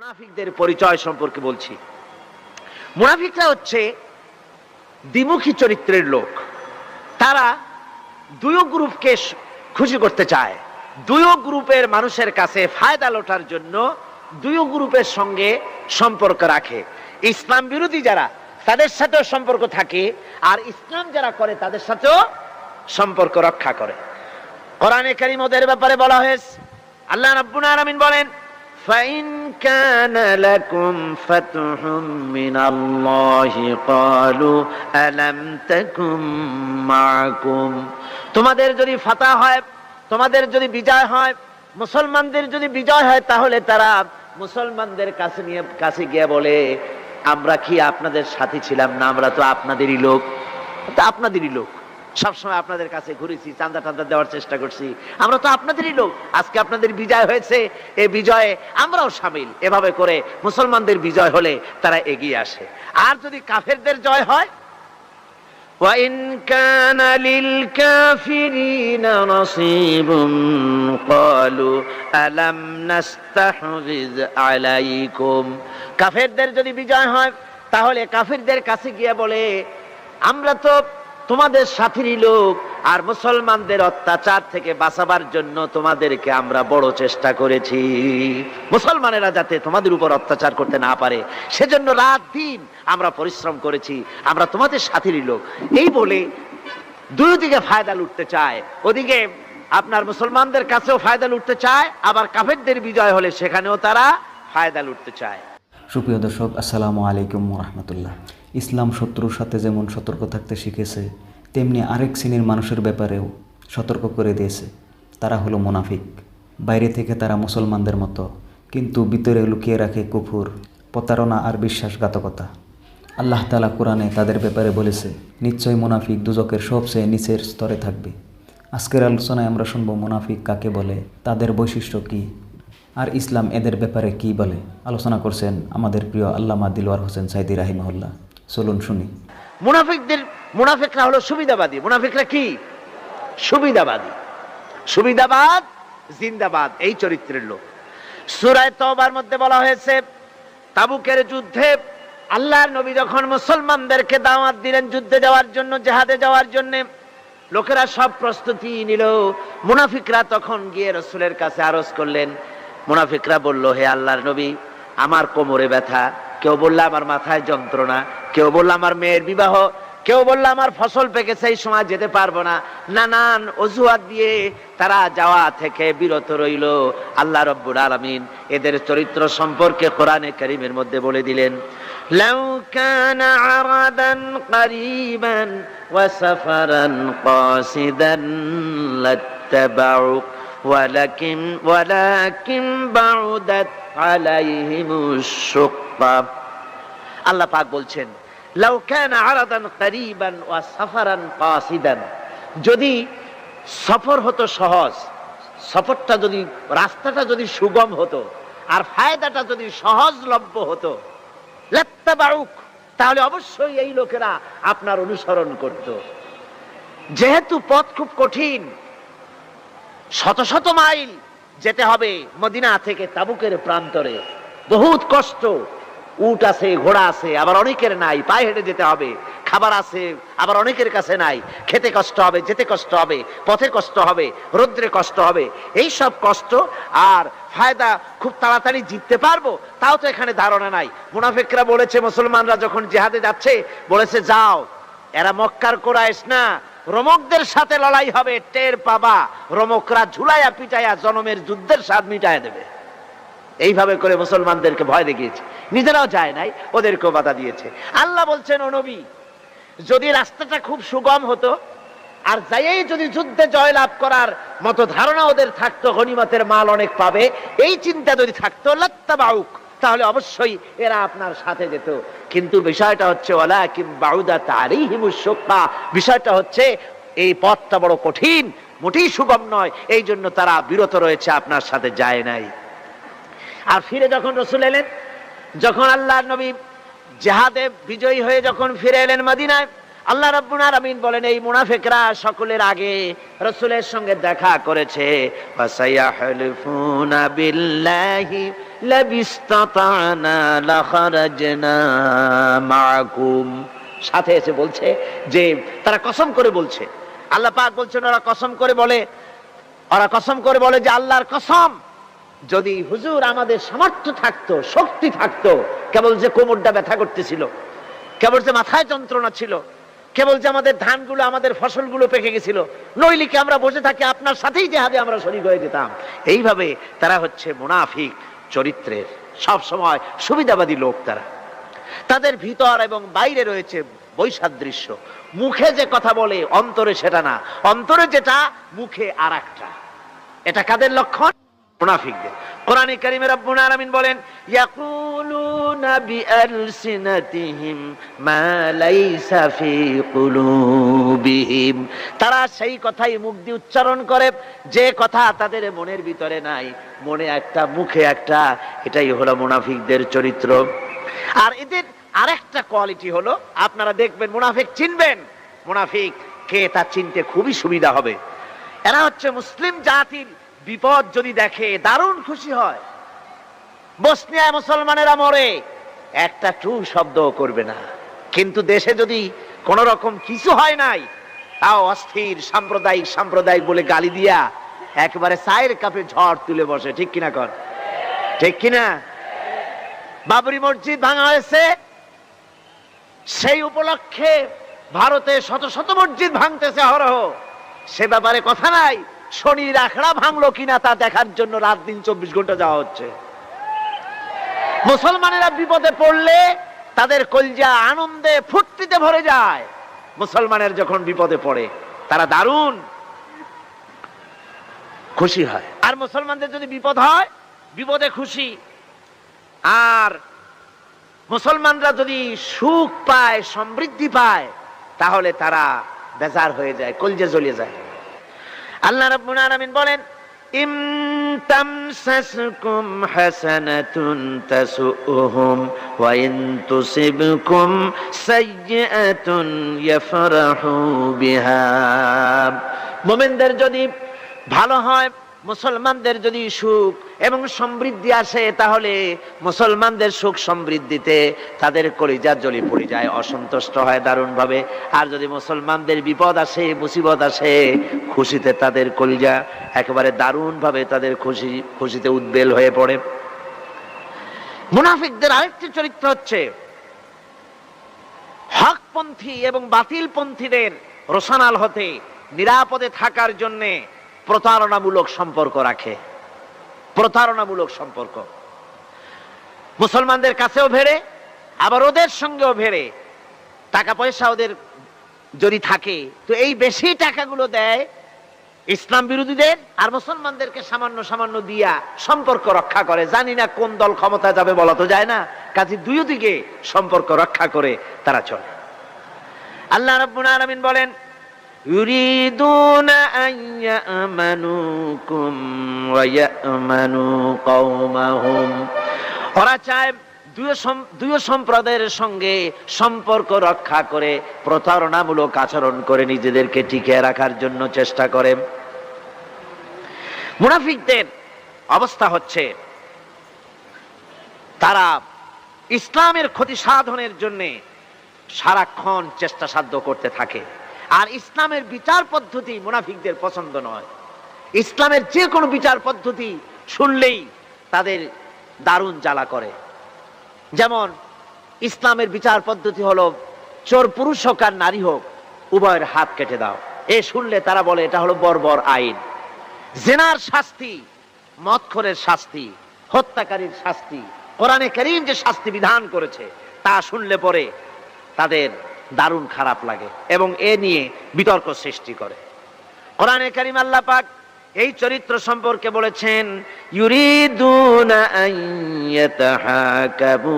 মুনাফিকদের পরিচয় সম্পর্কে বলছি। মুনাফিকরা হচ্ছে দ্বিমুখী চরিত্রের লোক। তারা দুই গ্রুপকে খুশি করতে চায়, দুই গ্রুপের মানুষের কাছে ফায়দা লোটার জন্য দুই গ্রুপের সঙ্গে সম্পর্ক রাখে। ইসলাম বিরোধী যারা তাদের সাথেও সম্পর্ক থাকে, আর ইসলাম যারা করে তাদের সাথেও সম্পর্ক রক্ষা করে। কোরআনে কারীম ওদের ব্যাপারে বলা হয়েছে, আল্লাহ রাব্বুল আলামিন বলেন, فَإِنْ كَانَ لَكُمْ فَتْحٌ مِّنَ اللَّهِ قَالُوا أَلَمْ تَكُنْ مَعَكُمْ। তোমাদের যদি ফাতহ হয়, তোমাদের যদি বিজয় হয়, মুসলমানদের যদি বিজয় হয়, তাহলে তারা মুসলমানদের কাছে গিয়ে বলে, আমরা কি আপনাদের সাথী ছিলাম না? আমরা তো আপনাদেরই লোক, আপনাদেরই লোক, সবসময় আপনাদের কাছে ঘুরেছি, চাঁদা টান্দা দেওয়ার চেষ্টা করছি, আমরা তো আপনাদেরই লোক, আজকে আপনাদের বিজয় হয়েছে, এই বিজয়ে আমরাও শামিল। এভাবে করে মুসলমানদের বিজয় হলে তারা এগিয়ে আসে। আর যদি কাফেরদের জয় হয়, وَإِنْ كَانَ لِلْكَافِرِينَ نَصِيبٌ قَالُوا أَلَمْ نَسْتَحْوِذْ عَلَيْكُمْ। কাফেরদের যদি বিজয় হয়, তাহলে কাফেরদের কাছে গিয়ে বলে, আমরা তো তোমাদের সাথীরই লোক, আর মুসলমানদের অত্যাচার থেকে বাঁচাবার জন্য তোমাদেরকে আমরা বড় চেষ্টা করেছি, মুসলমানেরা যাতে তোমাদের উপর অত্যাচার করতে না পারে, সেজন্য রাত দিন আমরা পরিশ্রম করেছি, আমরা তোমাদের সাথীরই লোক। এই বলে দুই দিকে ফায়দা লুটতে চায়। ওদিকে আপনার মুসলমানদের কাছেও ফায়দা লুটতে চায়, আবার কাফেরদের বিজয় হলে সেখানেও তারা ফায়দা লুটতে চায়। সুপ্রিয় দর্শক, আসসালামু আলাইকুম ওয়া রাহমাতুল্লাহ। ইসলাম শত্রুর সাথে যেমন সতর্ক থাকতে শিখেছে, তেমনি আরেক শ্রেণীর মানুষের ব্যাপারেও সতর্ক করে দিয়েছে। তারা হলো মুনাফিক। বাইরে থেকে তারা মুসলমানদের মতো, কিন্তু ভিতরে লুকিয়ে রাখে কুফর, প্রতারণা আর বিশ্বাসঘাতকতা। আল্লাহ তাআলা কোরআনে তাদের ব্যাপারে বলেছে, নিশ্চয় মুনাফিক দুজকের সবচেয়ে নিচের স্তরে থাকবে। আজকের আলোচনায় আমরা শুনব মুনাফিক কাকে বলে, তাদের বৈশিষ্ট্য কী, আর ইসলাম এদের ব্যাপারে কি বলে। আলোচনা করছেন আমাদের প্রিয় আল্লামা দিলওয়ার হোসেন সাইদি রাহিমাহুল্লাহ। চলুন শুনি। মুনাফিকরা হলো সুবিধাবাদী। মুনাফিকরা কি? সুবিধাবাদী, সুবিধাবাদ জিন্দাবাদ, এই চরিত্রের লোক। সূরা তাওবার মধ্যে বলা হয়েছে, তাবুকের যুদ্ধে আল্লাহর নবী যখন মুসলমানদেরকে দাওয়াত দিলেন যুদ্ধে যাওয়ার জন্য, জিহাদে যাওয়ার জন্য, লোকেরা সব প্রস্তুতি নিল। মুনাফিকরা তখন গিয়ে রাসূলের কাছে আরজ করলেন। মুনাফিকরা বলল, হে আল্লাহর নবী, আমার কোমরে ব্যথা, কেউ বলল আমার মাথায় যন্ত্রণা, কেউ বলল আমার মেয়ের বিবাহ, কেউ বলল আমার ফসল পেকেছে, এই সময় যেতে পারবো না। নানান অজুহাত দিয়ে তারা যাওয়া থেকে বিরত রইল। আল্লাহ রাব্বুল আলামিন এদের চরিত্র সম্পর্কে কোরআনে কারীমের মধ্যে বলে দিলেন, লাউ কানা আরাদান করিবান ওয়া সাফারান কাসিদান লাত্তাবাউক ওয়ালাকিন বাউদাত আলাইহিমুশ শুক্কা। আল্লাহ পাক বলছেন, লাউ কানা আরাদান করিবান ওয়া সাফারান কাসিদান, যদি সফর হতো সহজ, সফরটা যদি, রাস্তাটা যদি সুগম হতো, আর ফায়দাটা যদি সহজলভ্য হতো, লাত্তাবাউক, তাহলে অবশ্যই এই লোকেরা আপনার অনুসরণ করত। যেহেতু পথ খুব কঠিন, শত শত মাইল যেতে হবে মদিনা থেকে তাবুকের প্রান্তরে, বহুত কষ্ট, উট আছে, ঘোড়া আছে, আবার অনেকের নাই, পায়ে হেঁটে যেতে হবে, খাবার আছে, আবার অনেকের কাছে নাই, খেতে কষ্ট হবে, যেতে কষ্ট হবে, পথে কষ্ট হবে, রৌদ্রে কষ্ট হবে, এই সব কষ্ট। আর ফায়দা খুব তাড়াতাড়ি জিততে পারবো, তাও তো এখানে ধারণা নাই। মুনাফিকরা বলেছে, মুসলমানরা যখন জিহাদে যাচ্ছে, বলেছে যাও, এরা মক্কার কুরাইশ না, রোমকদের সাথে লড়াই হবে, টের পাবা, রোমকরা ঝুলাইয়া পিটাইয়া জনমের যুদ্ধের স্বাদ মিটাইয়া দেবে। এইভাবে করে মুসলমানদেরকে ভয় দেখিয়েছে, নিজেরাও যায় নাই, ওদেরকেও বাধা দিয়েছে। আল্লাহ বলছেন, ও নবী, যদি রাস্তাটা খুব সুগম হতো, আর যাইয়েই যদি যুদ্ধে জয়লাভ করার মতো ধারণা ওদের থাকতো, গনিমতের মাল অনেক পাবে, এই চিন্তা যদি থাকতো, লাত্তাবাউক, তাহলে অবশ্যই এরা আপনার সাথে যেত। কিন্তু বিষয়টা হচ্ছে, ওয়ালাকিন বাউদাত আলাইহিমুশ শুক্কা, বিষয়টা হচ্ছে এই পথটা বড় কঠিন, মোটেই সুগম নয়, এই জন্য তারা বিরত রয়েছে, আপনার সাথে যায় নাই। আর ফিরে যখন রাসূল এলেন, যখন আল্লাহর নবী জিহাদে বিজয়ী হয়ে যখন ফিরে এলেন মদিনায়, আল্লাহ রাব্বুল আলামিন বলেন এই মুনাফিকরা সকলের আগে রাসূলের সঙ্গে দেখা করেছে। ফাসায়াহলিফুনা বিল্লাহি লাবিস্তাতানা লাখারাজনা মাআকুম, সাথে এসে বলছে যে তারা কসম করে বলছে, আল্লাহ পাক বলছেন ওরা কসম করে বলে যে আল্লাহর কসম, যদি হুজুর আমাদের সামর্থ্য থাকতো, শক্তি থাকতো, কেবল যে কোমরটা ব্যথা করতেছিল, কেবল যে মাথায় যন্ত্রণা ছিল, কেবল যে আমাদের ধানগুলো, আমাদের ফসলগুলো পেকে গেছিল, নইলে কি আমরা বসে থাকি আপনার সাথেই জিহাদে আমরা শরীক হয়ে যেতাম। এইভাবে তারা হচ্ছে মুনাফিক চরিত্রের, সব সময় সুবিধাবাদী লোক। তাদের ভিতর এবং বাইরে রয়েছে বৈসাদৃশ্য। মুখে যে কথা বলে অন্তরে সেটা না, অন্তরে যেটা মুখে আর একটা। এটা কাদের লক্ষণ? মুনাফিকদের। কোরআনে কারীমে রব্বুল আলামিন বলেন ইয়াকুলুনা বিআলসিনাতিহিম মা লাইসা ফি কুলুবিহিম, তারা সেই কথাই মুখ দিয়ে উচ্চারণ করে যে কথা তাদের মনের ভিতরে নাই, মনে একটা মুখে একটা। এটাই হলো মুনাফিকদের চরিত্র। আর এদের আরেকটা কোয়ালিটি হলো, আপনারা দেখবেন মুনাফিক চিনবেন, মুনাফিক কে তা চিনতে খুবই সুবিধা হবে। এরা হচ্ছে মুসলিম জাতির বিপদ যদি দেখে দারুণ খুশি হয়। বসনিয়ায় মুসলমানেরা মরে, একটা টু শব্দ করবে না, কিন্তু দেশে যদি কোন রকম কিছু হয় নাই, তাও অস্থির সাম্প্রদায়িক বলে গালি দিয়া একেবারে চায়ের কাপে ঝড় তুলে বসে। ঠিক কিনা কর? ঠিক কিনা? বাবরি মসজিদ ভাঙা হয়েছে, সেই উপলক্ষে ভারতে শত শত মসজিদ ভাঙতেছে অহরহ, সে ব্যাপারে কথা নাই। শনির আখড়া ভাঙলো কিনা তা দেখার জন্য রাত দিন 24 ঘন্টা যাওয়া হচ্ছে। মুসলমানেরা বিপদে পড়লে তাদের কলজা আনন্দে ফুর্তিতে ভরে যায়। মুসলমানের যখন বিপদে পড়ে তারা দারুণ খুশি হয়। আর মুসলমানদের যদি বিপদ হয়, বিপদে খুশি। আর মুসলমানরা যদি সুখ পায়, সমৃদ্ধি পায়, তাহলে তারা বেজার হয়ে যায়, কলজে জ্বলে যায়। আল্লাহ রাব্বুল আলামিন বলেন ইম তামসাসকুম হাসানাতুন তাসুহুম ওয়া ইন তুসিবকুম সাইয়্যাতুন ইয়াফরাহু বিহা। মুমিনদের যদি ভালো হয়, মুসলমানদের যদি সুখ এবং সমৃদ্ধি আসে, তাহলে মুসলমানদের সুখ সমৃদ্ধিতে তাদের কলিজা জ্বলে পড়ে যায়, অসন্তুষ্ট হয় দারুণ ভাবে। আর যদি মুসলমানদের বিপদ আসে, মুসিবত আসে, খুশিতে তাদের কলিজা একেবারে দারুণ ভাবে তাদের খুশিতে উদ্বেল হয়ে পড়ে। মুনাফিকদের আরেকটি চরিত্র হচ্ছে হকপন্থী এবং বাতিলপন্থীদের রোশনাল হতে, নিরাপদে থাকার জন্যে প্রতারণামূলক সম্পর্ক রাখে। প্রতারণামূলক সম্পর্ক মুসলমানদের কাছেও ভেড়ে, আবার ওদের সঙ্গেও ভেড়ে। টাকা পয়সা ওদের যদি থাকে, তো এই বেশি টাকাগুলো দেয় ইসলাম বিরোধীদের, আর মুসলমানদেরকে সামান্য দিয়া সম্পর্ক রক্ষা করে। জানি না কোন দল ক্ষমতা যাবে, বলা তো যায় না, কাজে দুই দিকে সম্পর্ক রক্ষা করে তারা চলে। আল্লাহ রাব্বুল আলামিন বলেন ইউরিদুনা আন ইয়ামানুকুম ওয়া ইয়ামানু কওমাহুম, ওরা চায় দুই সম্প্রদায়ের সঙ্গে সম্পর্ক রক্ষা করে প্রতারণামূলক আচরণ করে নিজেদেরকে টিকিয়ে রাখার জন্য চেষ্টা করে। মুনাফিকদের অবস্থা হচ্ছে তারা ইসলামের ক্ষতি সাধনের জন্য সারাক্ষণ চেষ্টা সাধ্য করতে থাকে। আর ইসলামের বিচার পদ্ধতি মুনাফিকদের পছন্দ নয়। ইসলামের যে কোনো বিচার পদ্ধতি শুনলেই তাদের দারুণ জ্বালা করে। যেমন ইসলামের বিচার পদ্ধতি হলো চোর পুরুষ হোক আর নারী হোক, উভয়ের হাত কেটে দাও। এ শুনলে তারা বলে এটা হলো বর্বর আইন। জিনার শাস্তি, মদখোরের শাস্তি, হত্যাকারীর শাস্তি, কোরআনে কারীম যে শাস্তি বিধান করেছে তা শুনলে পরে তাদের দারুণ খারাপ লাগে এবং এ নিয়ে বিতর্ক সৃষ্টি করে। কোরআনে কারীম আল্লাহ পাক এই চরিত্র সম্পর্কে বলেছেন ইউরিদুনা আন ইয়াতাহাকাবু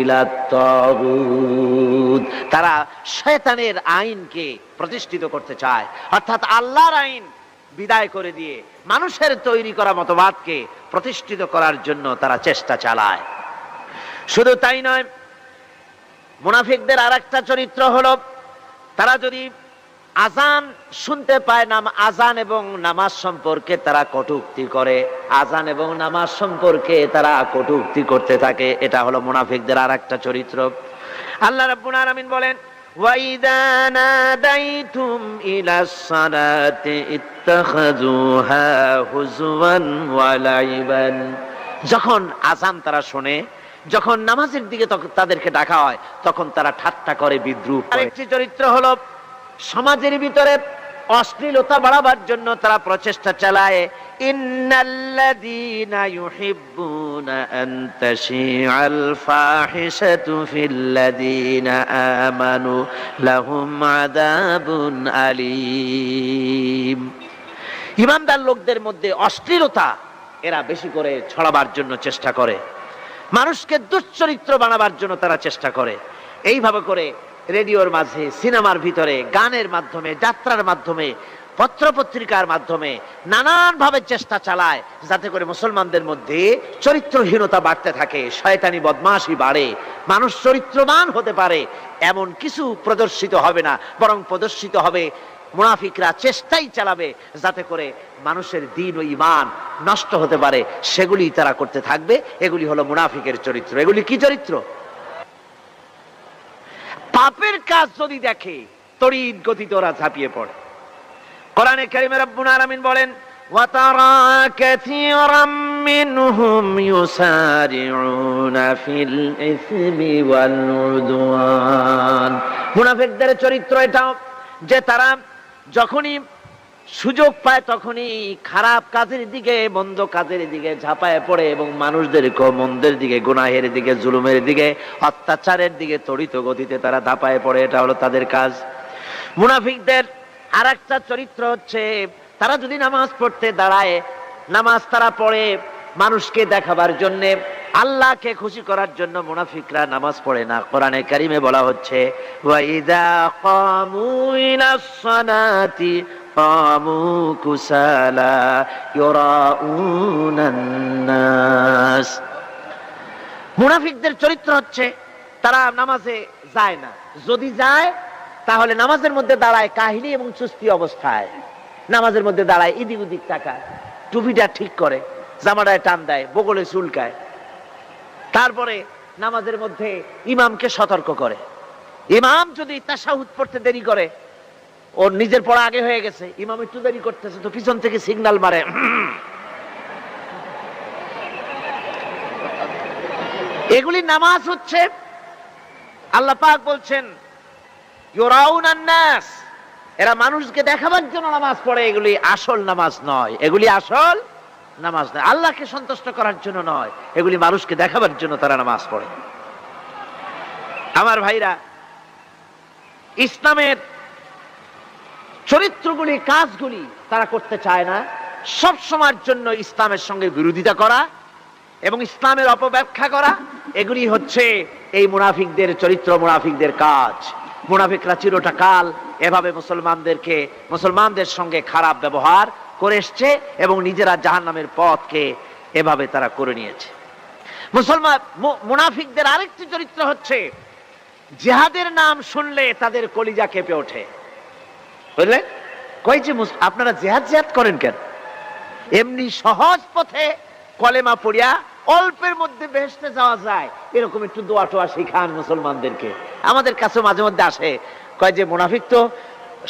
ইলাত তাগুত, তারা শয়তানের আইনকে প্রতিষ্ঠিত করতে চায়, অর্থাৎ আল্লাহর আইন বিদায় করে দিয়ে মানুষের তৈরি করা মতবাদকে প্রতিষ্ঠিত করার জন্য তারা চেষ্টা চালায়। শুধু তাই নয়, মুনাফিকদের আরেকটা চরিত্র হলো তারা যদি আজান শুনতে পায়, আজান এবং নামাজ সম্পর্কে তারা কটূক্তি করে, আজান এবং নামাজ সম্পর্কে তারা কটূক্তি করতে থাকে। এটা হলো মুনাফিকদের আরেকটা চরিত্র। আল্লাহ রাব্বুল আলামিন বলেন, ওয়াইদা নাদাইতুম ইলাস সালাতি ইত্তাখাযুহা হুজওয়ান ওয়া লাইবান। যখন আজান তারা শোনে, যখন নামাজের দিকে তাদেরকে ডাকা হয়, তখন তারা ঠাট্টা করে, বিদ্রূপ করে। আরেকটি চরিত্র হলো সমাজের ভিতরে অশ্লীলতা বাড়াবার জন্য তারা প্রচেষ্টা চালায়। ইন্নাল্লাযীনা ইউহিব্বুনা আন তাশিআল ফাহিশাতু ফিল্লাযীনা আমানু লাহুম আযাবুন আলীম। ঈমানদার লোকদের মধ্যে অশ্লীলতা এরা বেশি করে ছড়াবার জন্য চেষ্টা করে, মানুষকে দুশ্চরিত্র বানাবার জন্য তারা চেষ্টা করে। এইভাবে করে রেডিওর মাঝে, সিনেমার ভিতরে, গানের মাধ্যমে, যাত্রার মাধ্যমে, পত্রপত্রিকার মাধ্যমে নানান ভাবে চেষ্টা চালায় যাতে করে মুসলমানদের মধ্যে চরিত্রহীনতা বাড়তে থাকে, শয়তানি বদমাশি বাড়ে, মানুষ চরিত্রবান হতে পারে এমন কিছু প্রদর্শিত হবে না, বরং প্রদর্শিত হবে মুনাফিকরা চেষ্টাই চালাবে যাতে করে মানুষের দ্বীন ও ঈমান নষ্ট হতে পারে, সেগুলি তারা করতে থাকবে। এগুলি হলো মুনাফিকের চরিত্র। এগুলি কি চরিত্র? পাপের কাজ যদি দেখে তড়িৎ গতিতে ওরা ঝাঁপিয়ে পড়ে। কোরআনে কারীমে রব্বুল আলামিন বলেন, ওয়া তারা কাসীরাম মিনহুম ইউসারিউনা ফিল ইসমি ওয়াল উদওয়ান। মুনাফিকদের চরিত্র এটা যে তারা যখনই সুযোগ পায় তখনই খারাপ কাজের দিকে, মন্দ কাজের দিকে ঝাঁপায় পড়ে এবং মানুষদেরকে মন্দের দিকে, গুনাহের দিকে, জুলুমের দিকে, অত্যাচারের দিকে তড়িৎ গতিতে তারা ধাপায় পড়ে। এটা হলো তাদের কাজ। মুনাফিকদের আরেকটা চরিত্র হচ্ছে তারা যদি নামাজ পড়তে দাঁড়ায়, নামাজ তারা পড়ে মানুষকে দেখাবার জন্য, আল্লাহকে খুশি করার জন্য মুনাফিকরা নামাজ পড়ে না। কোরআনে কারীমে বলা হচ্ছে, ওয়াইদা কামু ইলাস সালাতি কামু কুসালা ইউরাউনান নাস। মুনাফিকদের চরিত্র হচ্ছে তারা নামাজে যায় না, যদি যায় তাহলে নামাজের মধ্যে দাঁড়ায় কাহিনী এবং চুস্তি অবস্থায়, নামাজের মধ্যে দাঁড়ায় এদিক ওদিক তাকায়, টুপিটা ঠিক করে, জামাটায় টান দেয়, বগলে চুলকায়, তারপরে নামাজের মধ্যে ইমামকে সতর্ক করে। ইমাম যদি তাশাহুদ পড়তে দেরি করে, ওর নিজের পড়া আগে হয়ে গেছে, ইমাম একটু দেরি করতেছে তো পিছন থেকে সিগন্যাল মারে। এগুলি নামাজ হচ্ছে, আল্লাহ পাক বলছেন ইউরাউনান নাস, এরা মানুষকে দেখাবার জন্য নামাজ পড়ে, এগুলি আসল নামাজ নয়, এগুলি আসল নামাজ নয়, আল্লাহকে সন্তুষ্ট করার জন্য নয়, এগুলি মানুষকে দেখাবার জন্য তারা নামাজ পড়ে। আমার ভাইরা, ইসলামের চরিত্রগুলি, কাজগুলি তারা করতে চায় না। সব সময়ের জন্য ইসলামের সঙ্গে বিরোধিতা করা এবং ইসলামের অপব্যাখ্যা করা, এগুলি হচ্ছে এই মুনাফিকদের চরিত্র, মুনাফিকদের কাজ। মুনাফিকরা চিরটা কাল এভাবে মুসলমানদের সঙ্গে খারাপ ব্যবহার করে এসছে এবং নিজেরা জাহান্নামের পথকে এভাবে তারা করে নিয়েছে। মুনাফিকদের আরেকটি চরিত্র হচ্ছে জিহাদের নাম শুনলে তাদের কলিজা কেঁপে ওঠে। বুঝলেন? কই যে আপনারা জিহাদ করেন কেন? এমনি সহজ পথে কলেমা পড়িয়া অল্পের মধ্যে বেহেশতে যাওয়া যায়, এরকম একটু দোয়া টোয়া শিখান মুসলমানদেরকে। আমাদের কাছে মাঝে মধ্যে আসে, কয় যে মুনাফিক তো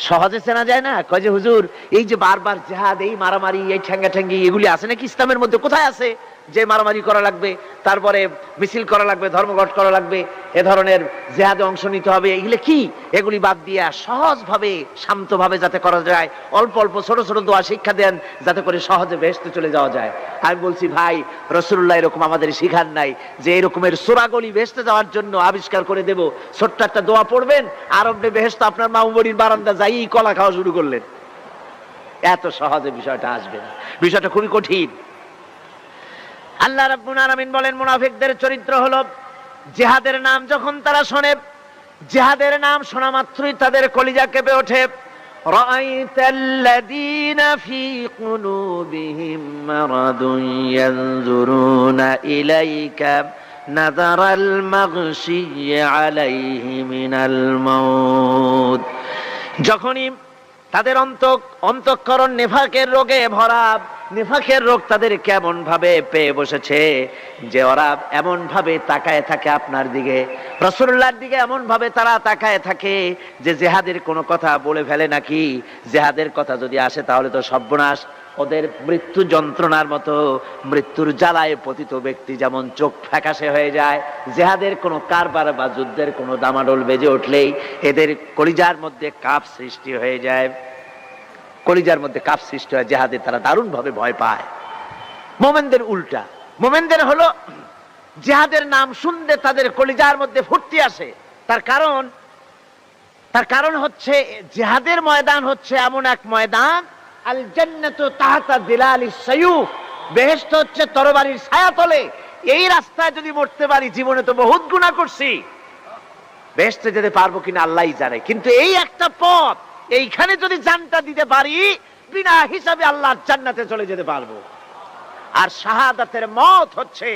সহজে চেনা যায় না, কয় যে হুজুর এই যে বারবার জিহাদ, এই মারামারি, এই ঠ্যাঙ্গি এগুলি আছে নাকি ইসলামের মধ্যে? কোথায় আছে যে মারামারি করা লাগবে, তারপরে মিছিল করা লাগবে, ধর্মঘট করা লাগবে, এ ধরনের জিহাদে অংশ নিতে হবে? এগুলি কি? এগুলি বাদ দিয়া সহজভাবে, শান্তভাবে যাতে করা যায়, অল্প অল্প ছোট ছোট দোয়া শিক্ষা দেন যাতে করে সহজে বেহেশতে চলে যাওয়া যায়। আমি বলছি ভাই, রাসূলুল্লাহ এরকম আমাদের শিখান নাই যে এরকমের সূরাগুলি বেহেশতে যাওয়ার জন্য আবিষ্কার করে দেব, ছোট্ট একটা দোয়া পড়বেন আর আপনি বেহেশত আপনার মা উমরির বারান্দা যাই কলা খাওয়া শুরু করলেন। এত সহজে বিষয়টা আসবে না, বিষয়টা খুবই কঠিন। আল্লাহ রাব্বুল আলামিন বলেন, মুনাফিকদের চরিত্র হলো জিহাদের নাম যখন তারা শোনে, জিহাদের নাম শোনা মাত্রই তাদের কলিজা কেঁপে ওঠে। রাআইতাল্লাযীনা ফী কুলুবিহিম মারাদুন ইয়ানজুরুনা ইলাইকা নাযারাল মাগশি আলাইহি মিনাল মাউত। যখনই তাদের অন্তঃকরণ নেফাকের রোগে ভরা, নেফাকের রোগ তাদের কেমন ভাবে পেয়ে বসেছে যে ওরা এমন ভাবে তাকায় থাকে আপনার দিকে, রাসূলুল্লাহর দিকে এমন ভাবে তারা তাকায় থাকে যে জিহাদের কোনো কথা বলে ফেলে নাকি, জিহাদের কথা যদি আসে তাহলে তো সর্বনাশ। ওদের মৃত্যু যন্ত্রণার মতো, মৃত্যুর জ্বালায় পতিত ব্যক্তি যেমন চোখ ফ্যাকাশে হয়ে যায়, জিহাদের কোনো কারবার বা যুদ্ধের কোনো দামাডোল বেজে উঠলেই এদের কলিজার মধ্যে কাঁপ সৃষ্টি হয়ে যায়, কলিজার মধ্যে কাঁপ সৃষ্টি হয়, জিহাদে তারা দারুণ ভাবে ভয় পায়। মোমেনদের উল্টা, মোমেনদের হলো জিহাদের নাম শুনতে তাদের কলিজার মধ্যে ফুর্তি আসে। তার কারণ হচ্ছে জিহাদের ময়দান হচ্ছে এমন এক ময়দান, আল জান্নাতু তাহতা দিলালিস সায়ুফ, বেহেশত হচ্ছে তরবারির ছায়াতলে। এই রাস্তায় যদি মরতে পারি, জীবনে তো বহুত গুনাহ করছি, বেহেশতে যেতে পারবো কিনা আল্লাহই জানে, কিন্তু এই একটা পথ, এইখানে যদি জানটা দিতে পারি বিনা হিসাবে আল্লাহর জান্নাতে চলে যেতে পারবো। আর শাহাদাতের মত হচ্ছে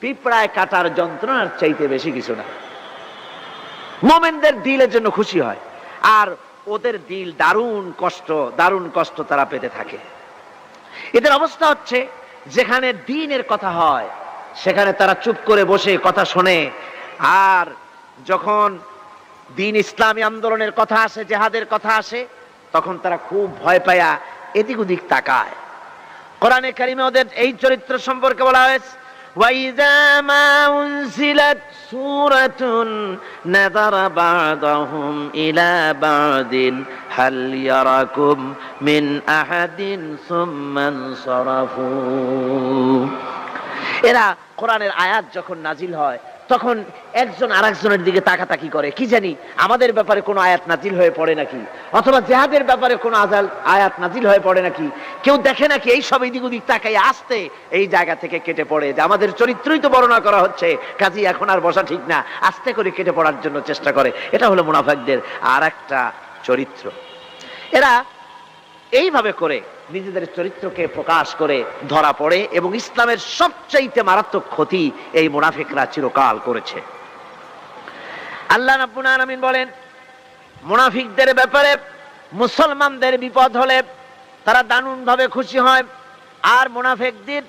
পিঁপড়ায় কাটার যন্ত্রণার চাইতে বেশি কিছু না। মোমেনদের দিলের জন্য খুশি হয়, আর ওদের দিল দারুণ কষ্ট তারা পেতে থাকে। এদের অবস্থা হচ্ছে যেখানে দ্বীনের কথা হয় সেখানে তারা চুপ করে বসে কথা শোনে, আর যখন দ্বীন ইসলামী আন্দোলনের কথা আসে, জিহাদের কথা আসে, তখন তারা খুব ভয় পায়া এদিক ওদিক তাকায়। কোরআনে কারিমে ওদের এই চরিত্র সম্পর্কে বলা হয়েছে, ওয়াইযা মা উনজিলাত সূরাতুন নাযারা বা'দাহুম ইলা বা'দিন হাল ইয়ারাকুম মিন আহাদিন সুম্মা ইনসারাফু। এরা কোরআনের আয়াত যখন নাজিল হয় তখন একজন আরেকজনের দিকে তাকাতাকি করে, কি জানি আমাদের ব্যাপারে কোনো আয়াত নাজিল হয়ে পড়ে নাকি, অথবা জিহাদের ব্যাপারে কোনো আয়াত নাজিল হয়ে পড়ে নাকি। কেউ দেখে নাকি এই সব এদিক ওদিক তাকাই আসতে এই জায়গা থেকে কেটে পড়ে, যে আমাদের চরিত্রই তো বর্ণনা করা হচ্ছে, কাজী এখন আর বসা ঠিক না, আস্তে করে কেটে পড়ার জন্য চেষ্টা করে। এটা হলো মুনাফিকদের আর একটা চরিত্র। এরা এইভাবে করে নিজেদের চরিত্রকে প্রকাশ করে ধরা পড়ে, এবং ইসলামের সবচাইতে মারাত্মক ক্ষতি এই মুনাফিকরা চিরকাল করেছে। আল্লাহ রাব্বুল আলামিন বলেন, মুনাফিকদের ব্যাপারে মুসলমানদের বিপদ হলে তারা দারুণ ভাবে খুশি হয়, আর মুনাফিকদের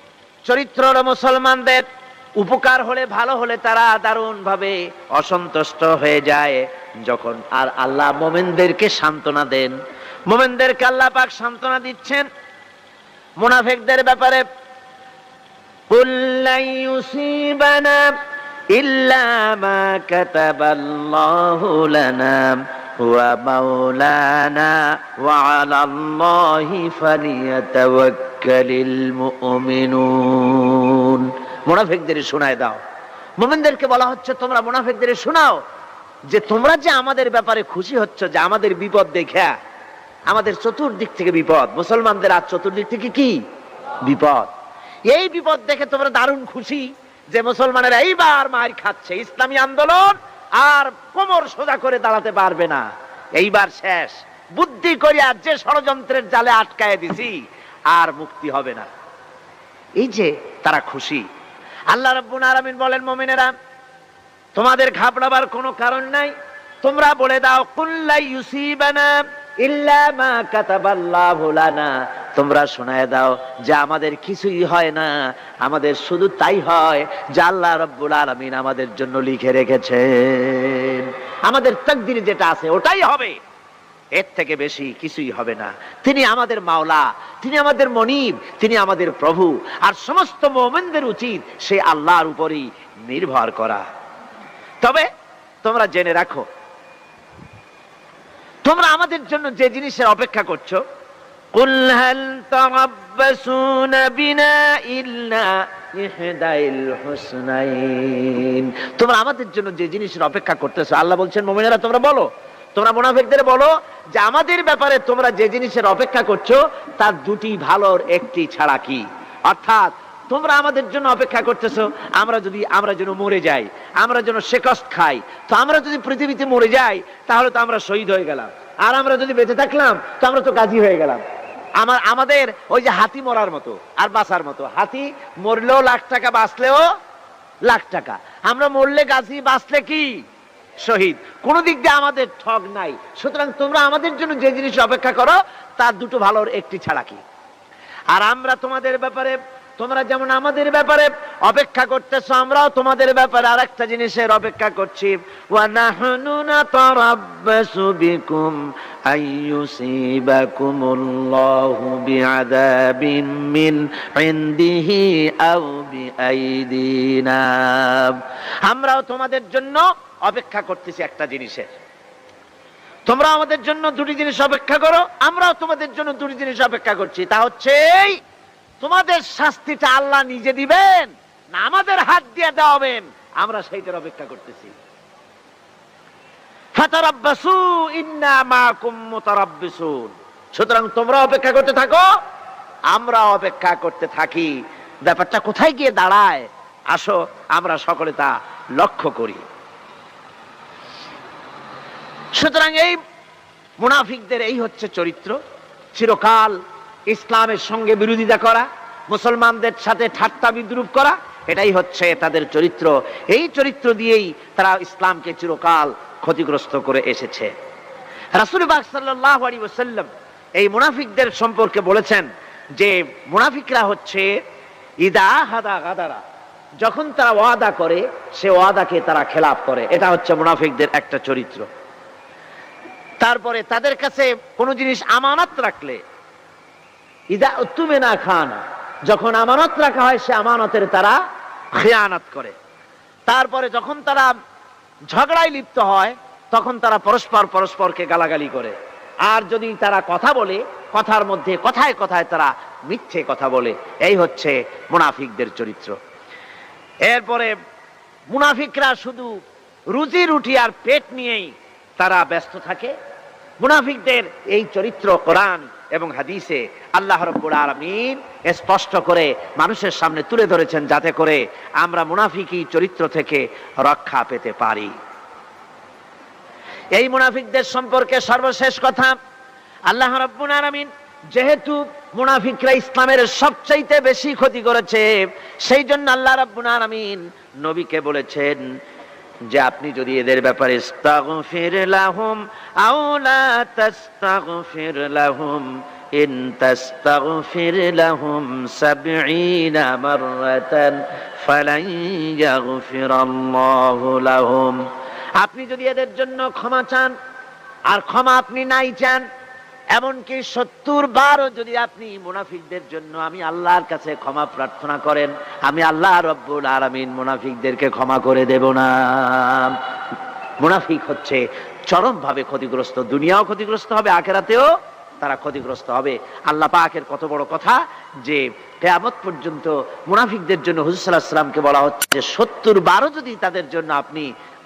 চরিত্র হলো মুসলমানদের উপকার হলে, ভালো হলে তারা দারুণ ভাবে অসন্তুষ্ট হয়ে যায়। যখন আর আল্লাহ মুমিনদেরকে সান্ত্বনা দেন, মুমিনদেরকে আল্লাহ পাক সান্ত্বনা দিচ্ছেন মুনাফিকদের ব্যাপারে, কুল লা ইউসিবানা ইল্লা মা কাতাবাল্লাহু লানা ওয়া মাওলানা ওয়া আলাল্লাহি ফালিয়াতাওয়াক্কালিল মুমিনুন। মুনাফিকদের শোনায় দাও। মুমিনদেরকে বলা হচ্ছে তোমরা মুনাফিকদের শোনাও যে তোমরা যে আমাদের ব্যাপারে খুশি হচ্ছ, যে আমাদের বিপদ দেখা, আমাদের চতুর্দিক থেকে বিপদ, মুসলমানদের আর চতুর্দিক থেকে কি বিপদ, এই বিপদ দেখে তোমরা দারুণ খুশি যে মুসলমানেরা এইবার মার খাচ্ছে, ইসলামী আন্দোলন আর কোমর সোজা করে দাঁড়াতে পারবে না, এইবার শেষ, বুদ্ধি করিয়া যে ষড়যন্ত্রের জালে আটকায় দিছি আর মুক্তি হবে না, এই যে তারা খুশি। আল্লাহ রাব্বুল আলামিন বলেন, মুমিনেরা তোমাদের ঘাবড়াবার কোনো কারণ নাই, তোমরা বলে দাও কুল লা ইউসিবানা ইল্লা মা কাতাবাল্লাহু লানা, তোমরা শোনায় দাও যে আমাদের কিছুই হয় না, আমাদের শুধু তাই হয় যে আল্লাহ রাব্বুল আলামিন আমাদের জন্য লিখে রেখেছেন, আমাদের তাকদীরে যেটা আছে ওটাই হবে, এর থেকে বেশি কিছুই হবে না। তিনি আমাদের মাওলা, তিনি আমাদের মনিব, তিনি আমাদের প্রভু, আর সমস্ত মুমিনদের উচিত সে আল্লাহর উপরই নির্ভর করা। তবে তোমরা জেনে রাখো, তোমরা আমাদের জন্য যে জিনিসের অপেক্ষা করছো, কুল হাল তারাব্বাসুনা বিনা ইল্লা ইহদাইল হুসনাইন, তোমরা আমাদের জন্য যে জিনিসের অপেক্ষা করতেছো, আল্লাহ বলছেন মুমিনেরা তোমরা বলো, তোমরা মুনাফিকদের বলো যে আমাদের ব্যাপারে তোমরা যে জিনিসের অপেক্ষা করছো তার দুটি ভালোর একটি ছাড়া কি, অর্থাৎ তোমরা আমাদের জন্য অপেক্ষা করতেছো আমরা যেন মরে যাই, আমরা যেন শেকস্ত খাই, তো আমরা যদি পৃথিবীতে মরে যাই তাহলে তো আমরা শহীদ হয়ে গেলাম, আর আমরা যদি বেঁচে থাকলাম তো আমরা তো গাজী হয়ে গেলাম। আমাদের ওই যে হাতি মরার মতো আর বাঁচার মতো, হাতি মরলেও লাখ টাকা, বাঁচলেও লাখ টাকা। আমরা মরলে গাজী, বাঁচলে কি শহীদ। কোন দিক দিয়ে আমাদের ঠগ নাই। সুতরাং তোমরা আমাদের জন্য যে জিনিস অপেক্ষা করো তার দুটো ভালোর একটি ছাড়া কি। আর আমরা তোমাদের ব্যাপারে, তোমরা যেমন আমাদের ব্যাপারে অপেক্ষা করতেছো, আমরাও তোমাদের ব্যাপারে আরেকটা জিনিসের অপেক্ষা করছি। ওয়া নাহনু নাতারাব্বাসু বিকুম আইয়ুসিবাকুমুল্লাহু বিআযাবিন মিন ইনদিহি আও বিআইদিনা। আমরাও তোমাদের জন্য অপেক্ষা করতেছি একটা জিনিসের। তোমরা আমাদের জন্য দুটি জিনিস অপেক্ষা করো, আমরাও তোমাদের জন্য দুটি জিনিস অপেক্ষা করছি। তা হচ্ছে তোমাদের শাস্তিটা আল্লাহ নিজে দিবেন না আমাদের হাত দিয়ে দেওয়াবেন, আমরা সেইটার অপেক্ষা করতেছি। ফাতারাব্বাসু ইন্না মাআকুম মুতারাব্বিসুন। সুতরাং তোমরা অপেক্ষা করতে থাকো, আমরা অপেক্ষা করতে থাকি। ব্যাপারটা কোথায় গিয়ে দাঁড়ায় আসো আমরা সকলে তা লক্ষ্য করি। সুতরাং এই মুনাফিকদের এই হচ্ছে চরিত্র, চিরকাল ইসলামের সঙ্গে বিরোধিতা করা, মুসলমানদের সাথে ঠাট্টা বিদ্রুপ করা, এটাই হচ্ছে তাদের চরিত্র। এই চরিত্র দিয়েই তারা ইসলামকে চিরকাল ক্ষতিগ্রস্ত করে এসেছে। রাসূল পাক সাল্লাল্লাহু আলাইহি ওয়াসাল্লাম এই মুনাফিকদের সম্পর্কে বলেছেন যে মুনাফিকরা হচ্ছে ইদা হাদা গাদারা, যখন তারা ওয়াদা করে সে ওয়াদাকে তারা খেলাফ করে। এটা হচ্ছে মুনাফিকদের একটা চরিত্র। তারপরে তাদের কাছে কোনো জিনিস আমানত রাখলে, ইদা উতুমিনা খানা, যখন আমানত রাখা হয় সে আমানতের তারা খেয়ানত করে। তারপরে যখন তারা ঝগড়ায় লিপ্ত হয় তখন তারা পরস্পরকে গালাগালি করে। আর যদি তারা কথা বলে, কথার মধ্যে কথায় কথায় তারা মিথ্যে কথা বলে। এই হচ্ছে মুনাফিকদের চরিত্র। এরপরে মুনাফিকরা শুধু রুজি রুটি আর পেট নিয়েই তারা ব্যস্ত থাকে। মুনাফিকদের এই চরিত্র কোরআন এবং হাদিসে আল্লাহ রাব্বুল আলামিন স্পষ্ট করে মানুষের সামনে তুলে ধরেছেন, যাতে করে আমরা মুনাফিকি চরিত্র থেকে রক্ষা পেতে পারি। এই মুনাফিকদের সম্পর্কে সর্বশেষ কথা, আল্লাহ রাব্বুল আলামিন যেহেতু মুনাফিকরা ইসলামের সবচাইতে বেশি ক্ষতি করেছে, সেই জন্য আল্লাহ রাব্বুল আলামিন নবীকে বলেছেন যে আপনি যদি এদের ব্যাপারে ইস্তাগফির লাহুম আও লা তাস্তাগফির লাহুম ইন তাস্তাগফির লাহুম ৭০ মাররাতান ফালান ইয়াগফিরাল্লাহু লাহুম, আপনি যদি এদের জন্য ক্ষমা চান, আর ক্ষমা আপনি নাই চান, এমনকি ৭০ বারও যদি আপনি মুনাফিকদের জন্য আমি আল্লাহর কাছে ক্ষমা প্রার্থনা করেন, আমি আল্লাহ রব্বুল আলামিন মুনাফিকদেরকে ক্ষমা করে দেব না। মুনাফিক হচ্ছে চরমভাবে ক্ষতিগ্রস্ত, দুনিয়াও ক্ষতিগ্রস্ত হবে, আখিরাতেও তারা ক্ষতিগ্রস্ত হবে। আল্লাহ পাকের কত বড় কথা যে কিয়ামত পর্যন্ত মুনাফিকদের জন্য হুজুর সাল্লাল্লাহু আলাইহি ওয়াসাল্লামকে বলা হচ্ছে যে ৭০ বারও যদি তাদের জন্য আপনি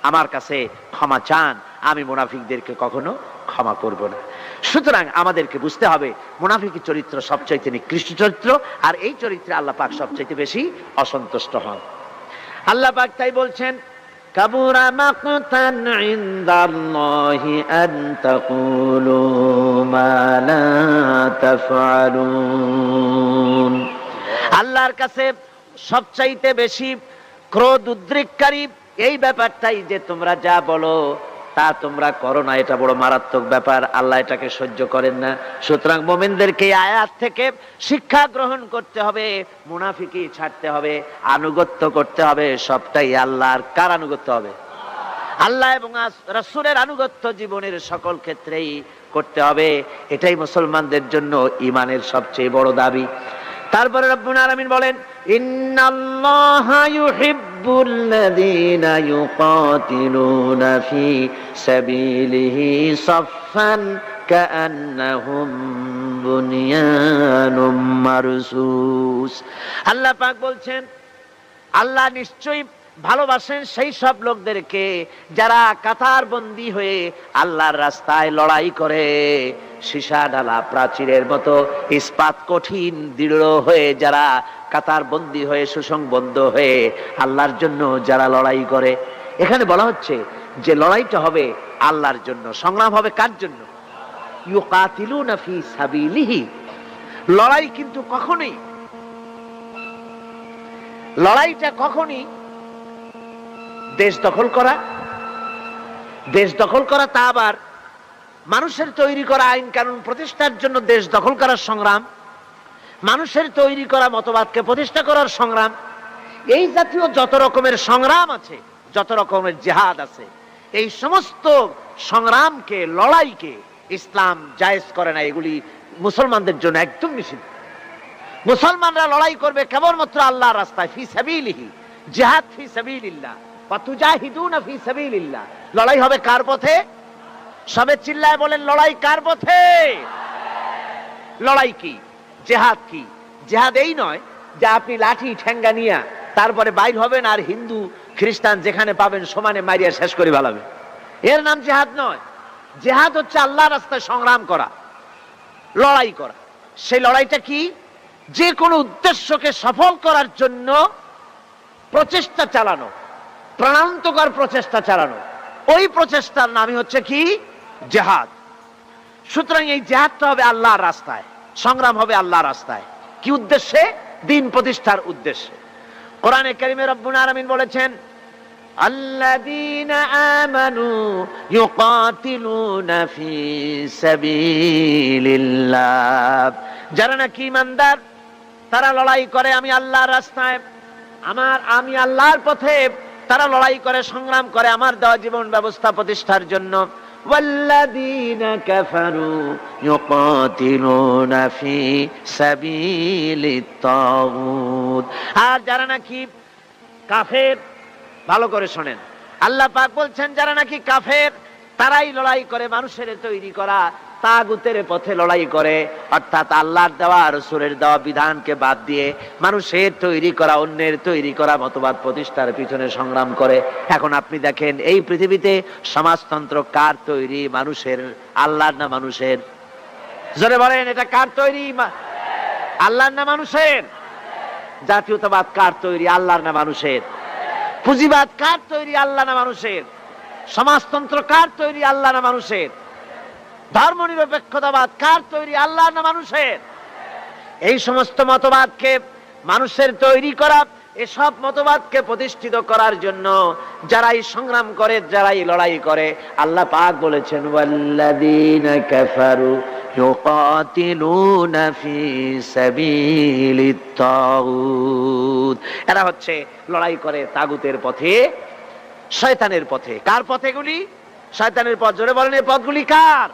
আমার কাছে ক্ষমা চান, আমি মুনাফিকদেরকে কখনো ক্ষমা করব না। সুতরাং আমাদেরকে বুঝতে হবে মুনাফিকি চরিত্র সবচাইতে নিকৃষ্ট চরিত্র, আর এই চরিত্রে আল্লাহ পাক সবচাইতে বেশি অসন্তুষ্ট হন। আল্লাহ পাক তাই বলছেন, কাবুরা মাকতান ইনদাল্লাহি আন তাকুলু মা লা তাফআলুন। আল্লাহর কাছে সবচাইতে বেশি ক্রোধ উদ্রেককারী এই ব্যাপারটাই যে তোমরা যা বলো তা তোমরা করো না। এটা বড় মারাত্মক ব্যাপার, আল্লাহ এটাকে সহ্য করেন না। সুতরাং মুমিনদেরকে এই আয়াত থেকে শিক্ষা গ্রহণ করতে হবে, মুনাফিকি ছাড়তে হবে, আনুগত্য করতে হবে সবটাই আল্লাহর। কার আনুগত্য হবে? আল্লাহ এবং রাসূলের আনুগত্য জীবনের সকল ক্ষেত্রেই করতে হবে। এটাই মুসলমানদের জন্য ঈমানের সবচেয়ে বড় দাবি। তারপরে রব্বুল আলামিন বলেন, ইন্নাল্লাহা ইউহিব্বুল্লাযীনা ইউকাতিলুনা ফি সাবিলিহি সাফফান কাআন্নাহুম বুনিয়ানুম মারসুস। আল্লাহ পাক বলছেন, আল্লাহ নিশ্চয়ই ভালোবাসেন সেই সব লোকদেরকে যারা কাতারবন্দী হয়ে আল্লাহর রাস্তায় লড়াই করে, সীসা ঢালা প্রাচীরের মতো ইস্পাত কঠিন দৃঢ় হয়ে যারা কাতারবন্দী হয়ে সুসংবদ্ধ হয়ে আল্লাহর জন্য যারা লড়াই করে। এখানে বলা হচ্ছে যে লড়াইটা হবে আল্লাহর জন্য, সংগ্রাম হবে কার জন্য? ইউকাতিলুনা ফি সাবিলিহি। লড়াই কিন্তু কখনোই, লড়াইটা কখনই দেশ দখল করা, দেশ দখল করা তা আবার মানুষের তৈরি করা আইন কানুন প্রতিষ্ঠার জন্য দেশ দখল করার সংগ্রাম, মানুষের তৈরি করা মতবাদকে প্রতিষ্ঠা করার সংগ্রাম, এই জাতীয় যত রকমের সংগ্রাম আছে, যত রকমের জিহাদ আছে, এই সমস্ত সংগ্রামকে, লড়াইকে ইসলাম জায়েজ করে না। এগুলি মুসলমানদের জন্য একদম নিষিদ্ধ। মুসলমানরা লড়াই করবে কেবলমাত্র আল্লাহর রাস্তায়, ফি সাবিলিহি, জিহাদ ফি সাবিলিল্লাহ, ওয়া তুজাহিদুনা ফি সাবিলিল্লাহ। লড়াই হবে কার পথে? সবে চিল্লায় বলেন, লড়াই কার পথে? লড়াই কি? জিহাদ কি? জিহাদ এই নয় যে আপনি লাঠি ঠেঙ্গা নিয়ে তারপরে বাইর হবেন আর হিন্দু খ্রিস্টান যেখানে পাবেন সমানে মারিয়া শেষ করে ফেলাবেন। এর নাম জিহাদ নয়। জিহাদ হচ্ছে আল্লাহর রাস্তায় সংগ্রাম করা, লড়াই করা। সেই লড়াইটা কি? যে কোনো উদ্দেশ্যকে সফল করার জন্য প্রচেষ্টা চালানো, প্রাণান্তকর প্রচেষ্টা চালানো, ওই প্রচেষ্টার নামই হচ্ছে কি? জিহাদ। সুতরাং এই জিহাদটা হবে আল্লাহর রাস্তায়, সংগ্রাম হবে আল্লাহর রাস্তায়। কি উদ্দেশ্যে? দ্বীন প্রতিষ্ঠার উদ্দেশ্যে। কোরআনে কারিমে রব্বুল আলামিন বলেছেন, আল্লাযীনা আমানু ইউকাতিলুনা ফি সাবিলিল্লাহ। যারা নাকি ঈমানদার তারা লড়াই করে আমি আল্লাহর রাস্তায়, আমি আল্লাহর পথে তারা লড়াই করে, সংগ্রাম করে আমার দেওয়া জীবন ব্যবস্থা প্রতিষ্ঠার জন্য। ওয়াল্লাযীনা কাফারু ইউকাতিলুনা ফি সাবিলিত তাগুত। আর যারা নাকি কাফের, ভালো করে শোনেন, আল্লাহ পাক বলছেন যারা নাকি কাফের তারাই লড়াই করে মানুষের তৈরি করা তাগুতের পথে লড়াই করে, অর্থাৎ আল্লাহর দেওয়া রাসূলের দেওয়া বিধানকে বাদ দিয়ে মানুষের তৈরি করা, অন্যের তৈরি করা মতবাদ প্রতিষ্ঠার পিছনে সংগ্রাম করে। এখন আপনি দেখেন এই পৃথিবীতে সমাজতন্ত্র কার তৈরি? মানুষের। আল্লাহর না মানুষের? জোরে বলেন, এটা কার তৈরি? আল্লাহর না মানুষের? জাতীয়তাবাদ কার তৈরি? আল্লাহর না মানুষের? পুঁজিবাদ কার তৈরি? আল্লাহ না মানুষের? সমাজতন্ত্র কার তৈরি? আল্লাহ না মানুষের? ধর্মনিরপেক্ষতাবাদ কার তৈরি? আল্লাহ না মানুষের? এই সমস্ত মতবাদকে মানুষের তৈরি করা, এসব মতবাদকে প্রতিষ্ঠিত করার জন্য যারাই সংগ্রাম করে, যারাই লড়াই করে, আল্লাহ পাক বলেছেন ওয়াল্লাযীনা কাফারু ইউকাতিলুনা ফি সাবিলিত তাগুত। এরা হচ্ছে লড়াই করে তাগুতের পথে, শয়তানের পথে। কার পথ এগুলি? শয়তানের পথ। জোরে বলেন, এই পথগুলি কার?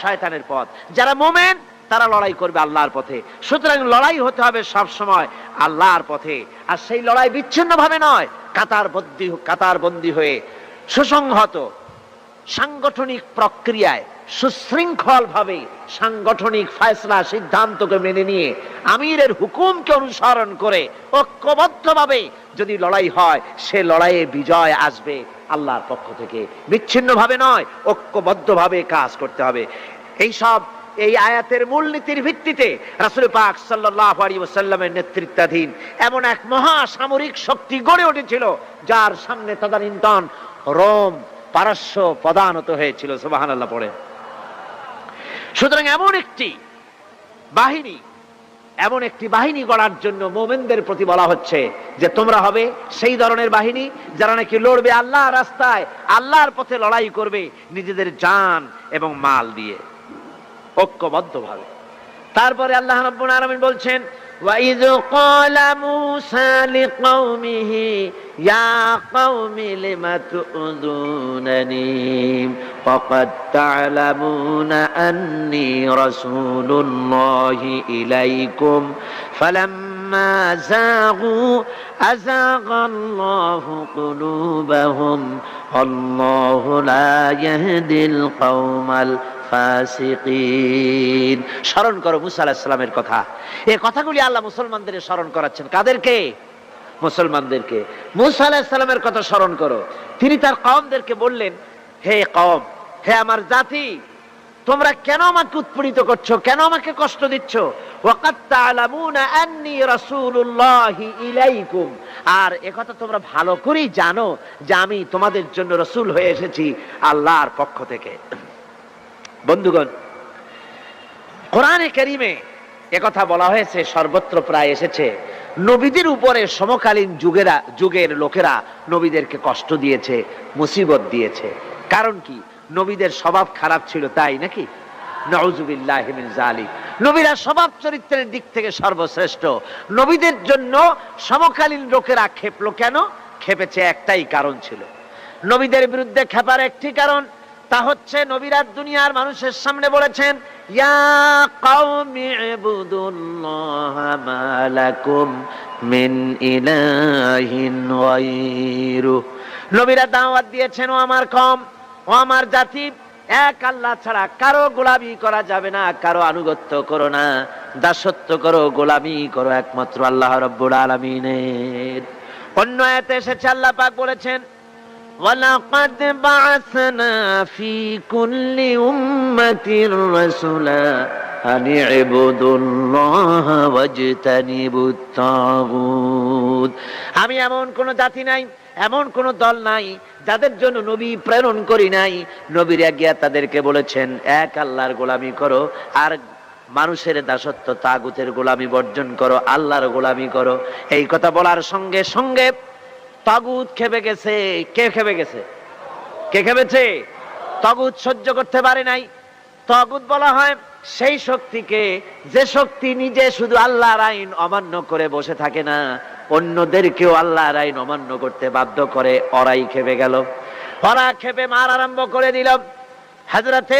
শয়তানের পথ। যারা মুমিন তারা লড়াই করবে আল্লাহর পথে। সুতরাং লড়াই হতে হবে সব সময় আল্লাহর পথে। আর সেই লড়াই বিচ্ছিন্ন ভাবে নয়, কাতারবন্দী হয়ে সুসংহত সাংগঠনিক প্রক্রিয়ায় সুশৃঙ্খল ভাবে সাংগঠনিক ফয়সলা সিদ্ধান্তকে মেনে নিয়ে আমিরের হুকুমকে অনুসরণ করে ঐক্যবদ্ধভাবে যদি লড়াই হয়, সে লড়াইয়ে বিজয় আসবে আল্লাহর পক্ষ থেকে। বিচ্ছিন্ন ভাবে নয়, ঐক্যবদ্ধ ভাবে কাজ করতে হবে। এই আয়াতের মূলনীতির ভিত্তিতে রাসূল পাক সাল্লাল্লাহু আলাইহি ওয়াসাল্লামের নেতৃত্বাধীন এমন এক মহা সামরিক শক্তি গড়ে উঠেছিল, যার সামনে তদানীন্তন রোম পারস্য পদানত হয়েছিল। সুবহানাল্লাহ পড়ে। সুতরাং এমন একটি বাহিনী গড়ার জন্য মুমিনদের প্রতি বলা হচ্ছে যে তোমরা হবে সেই ধরনের বাহিনী যারা নাকি লড়বে আল্লাহর রাস্তায়, আল্লাহর পথে লড়াই করবে নিজেদের জান এবং মাল দিয়ে, ঐক্যবদ্ধভাবে। তারপরে আল্লাহ রাব্বুল আলামিন বলছেন وَإِذْ قَالَ مُوسَى لِقَوْمِهِ يَا قَوْمِ لِمَ تُؤْذُونَنِي وَقَدْ تَعْلَمُونَ أَنِّي رَسُولُ اللَّهِ إِلَيْكُمْ فَلَمَّا زَاغُوا أَزَاغَ اللَّهُ قُلُوبَهُمْ وَاللَّهُ لَا يَهْدِي الْقَوْمَ ফাসিকিন। স্মরণ করো মুসা আলাইহিস সালামের কথা। এই কথাগুলি আল্লাহ মুসলমানদের স্মরণ করাচ্ছেন। কাদেরকে? মুসলমানদেরকে। মুসা আলাইহিস সালামের কথা স্মরণ করো। তিনি তার কওমদেরকে বললেন, হে কওম, হে আমার জাতি, তোমরা কেন আমাকে উৎপীড়িত করছো, কেন আমাকে কষ্ট দিচ্ছ? ওয়াকাদ তা'লামুনা আন্নী রাসূলুল্লাহি ইলাইকুম। আর একথা তোমরা ভালো করেই জানো যে আমি তোমাদের জন্য রাসূল হয়ে এসেছি আল্লাহর পক্ষ থেকে। বন্ধুগণ, কোরআনে কারীমে একথা বলা হয়েছে, সর্বত্র প্রায় এসেছে নবীদের উপরে সমকালীন যুগের লোকেরা নবীদেরকে কষ্ট দিয়েছে, মুসিবত দিয়েছে। কারণ কি? নবীদের স্বভাব খারাপ ছিল, তাই নাকি? নাউযুবিল্লাহি মিন যালিক। নবীরা স্বভাব চরিত্রের দিক থেকে সর্বশ্রেষ্ঠ। নবীদের জন্য সমকালীন লোকেরা ক্ষেপলো কেন? ক্ষেপেছে একটাই কারণ ছিল। নবীদের বিরুদ্ধে ক্ষেপার একটি কারণ, তা হচ্ছে নবীরা দুনিয়ার মানুষের সামনে বলেছেন, ইয়া কওমি ইবুদুল্লাহা মা লাকুম মিন ইলাহিন গায়রু। নবীরা দাওয়াত দিয়েছেন, ও আমার কওম, ও আমার জাতি, এক আল্লাহ ছাড়া কারো গোলামি করা যাবে না, কারো আনুগত্য করো না, দাসত্ব করো, গোলামি করো একমাত্র আল্লাহ রাব্বুল আলামিনের। অন্য আয়াতে এসেছে, আল্লাহ পাক বলেছেন, وَلَقَدْ بَعَثْنَا فِي كُلِّ أُمَّةٍ رَسُولًا أَنِ اعْبُدُوا اللَّهَ وَاجْتَنِبُوا الطَّاغُوتَ। আমি এমন কোন জাতি নাই, এমন কোন দল নাই যাদের জন্য নবী প্রেরণ করি নাই। নবীরা গিয়া তাদেরকে বলেছেন, এক আল্লাহর গোলামি করো, আর মানুষের দাসত্ব তাগুতের গোলামি বর্জন করো, আল্লাহর গোলামি করো। এই কথা বলার সঙ্গে সঙ্গে তাগুত খেপে গেছে। কে খেপে গেছে? কে খেপেছে? তাগুত সহ্য করতে পারে নাই। তাগুত বলা হয় সেই শক্তিকে, যে শক্তি নিজে শুধু আল্লাহর আইন অমান্য করে বসে থাকে না, অন্যদেরকেও আল্লাহর আইন অমান্য করতে বাধ্য করে। ওরাই খেপে গেল। ওরা খেপে মার আরম্ভ করে দিল। হযরতে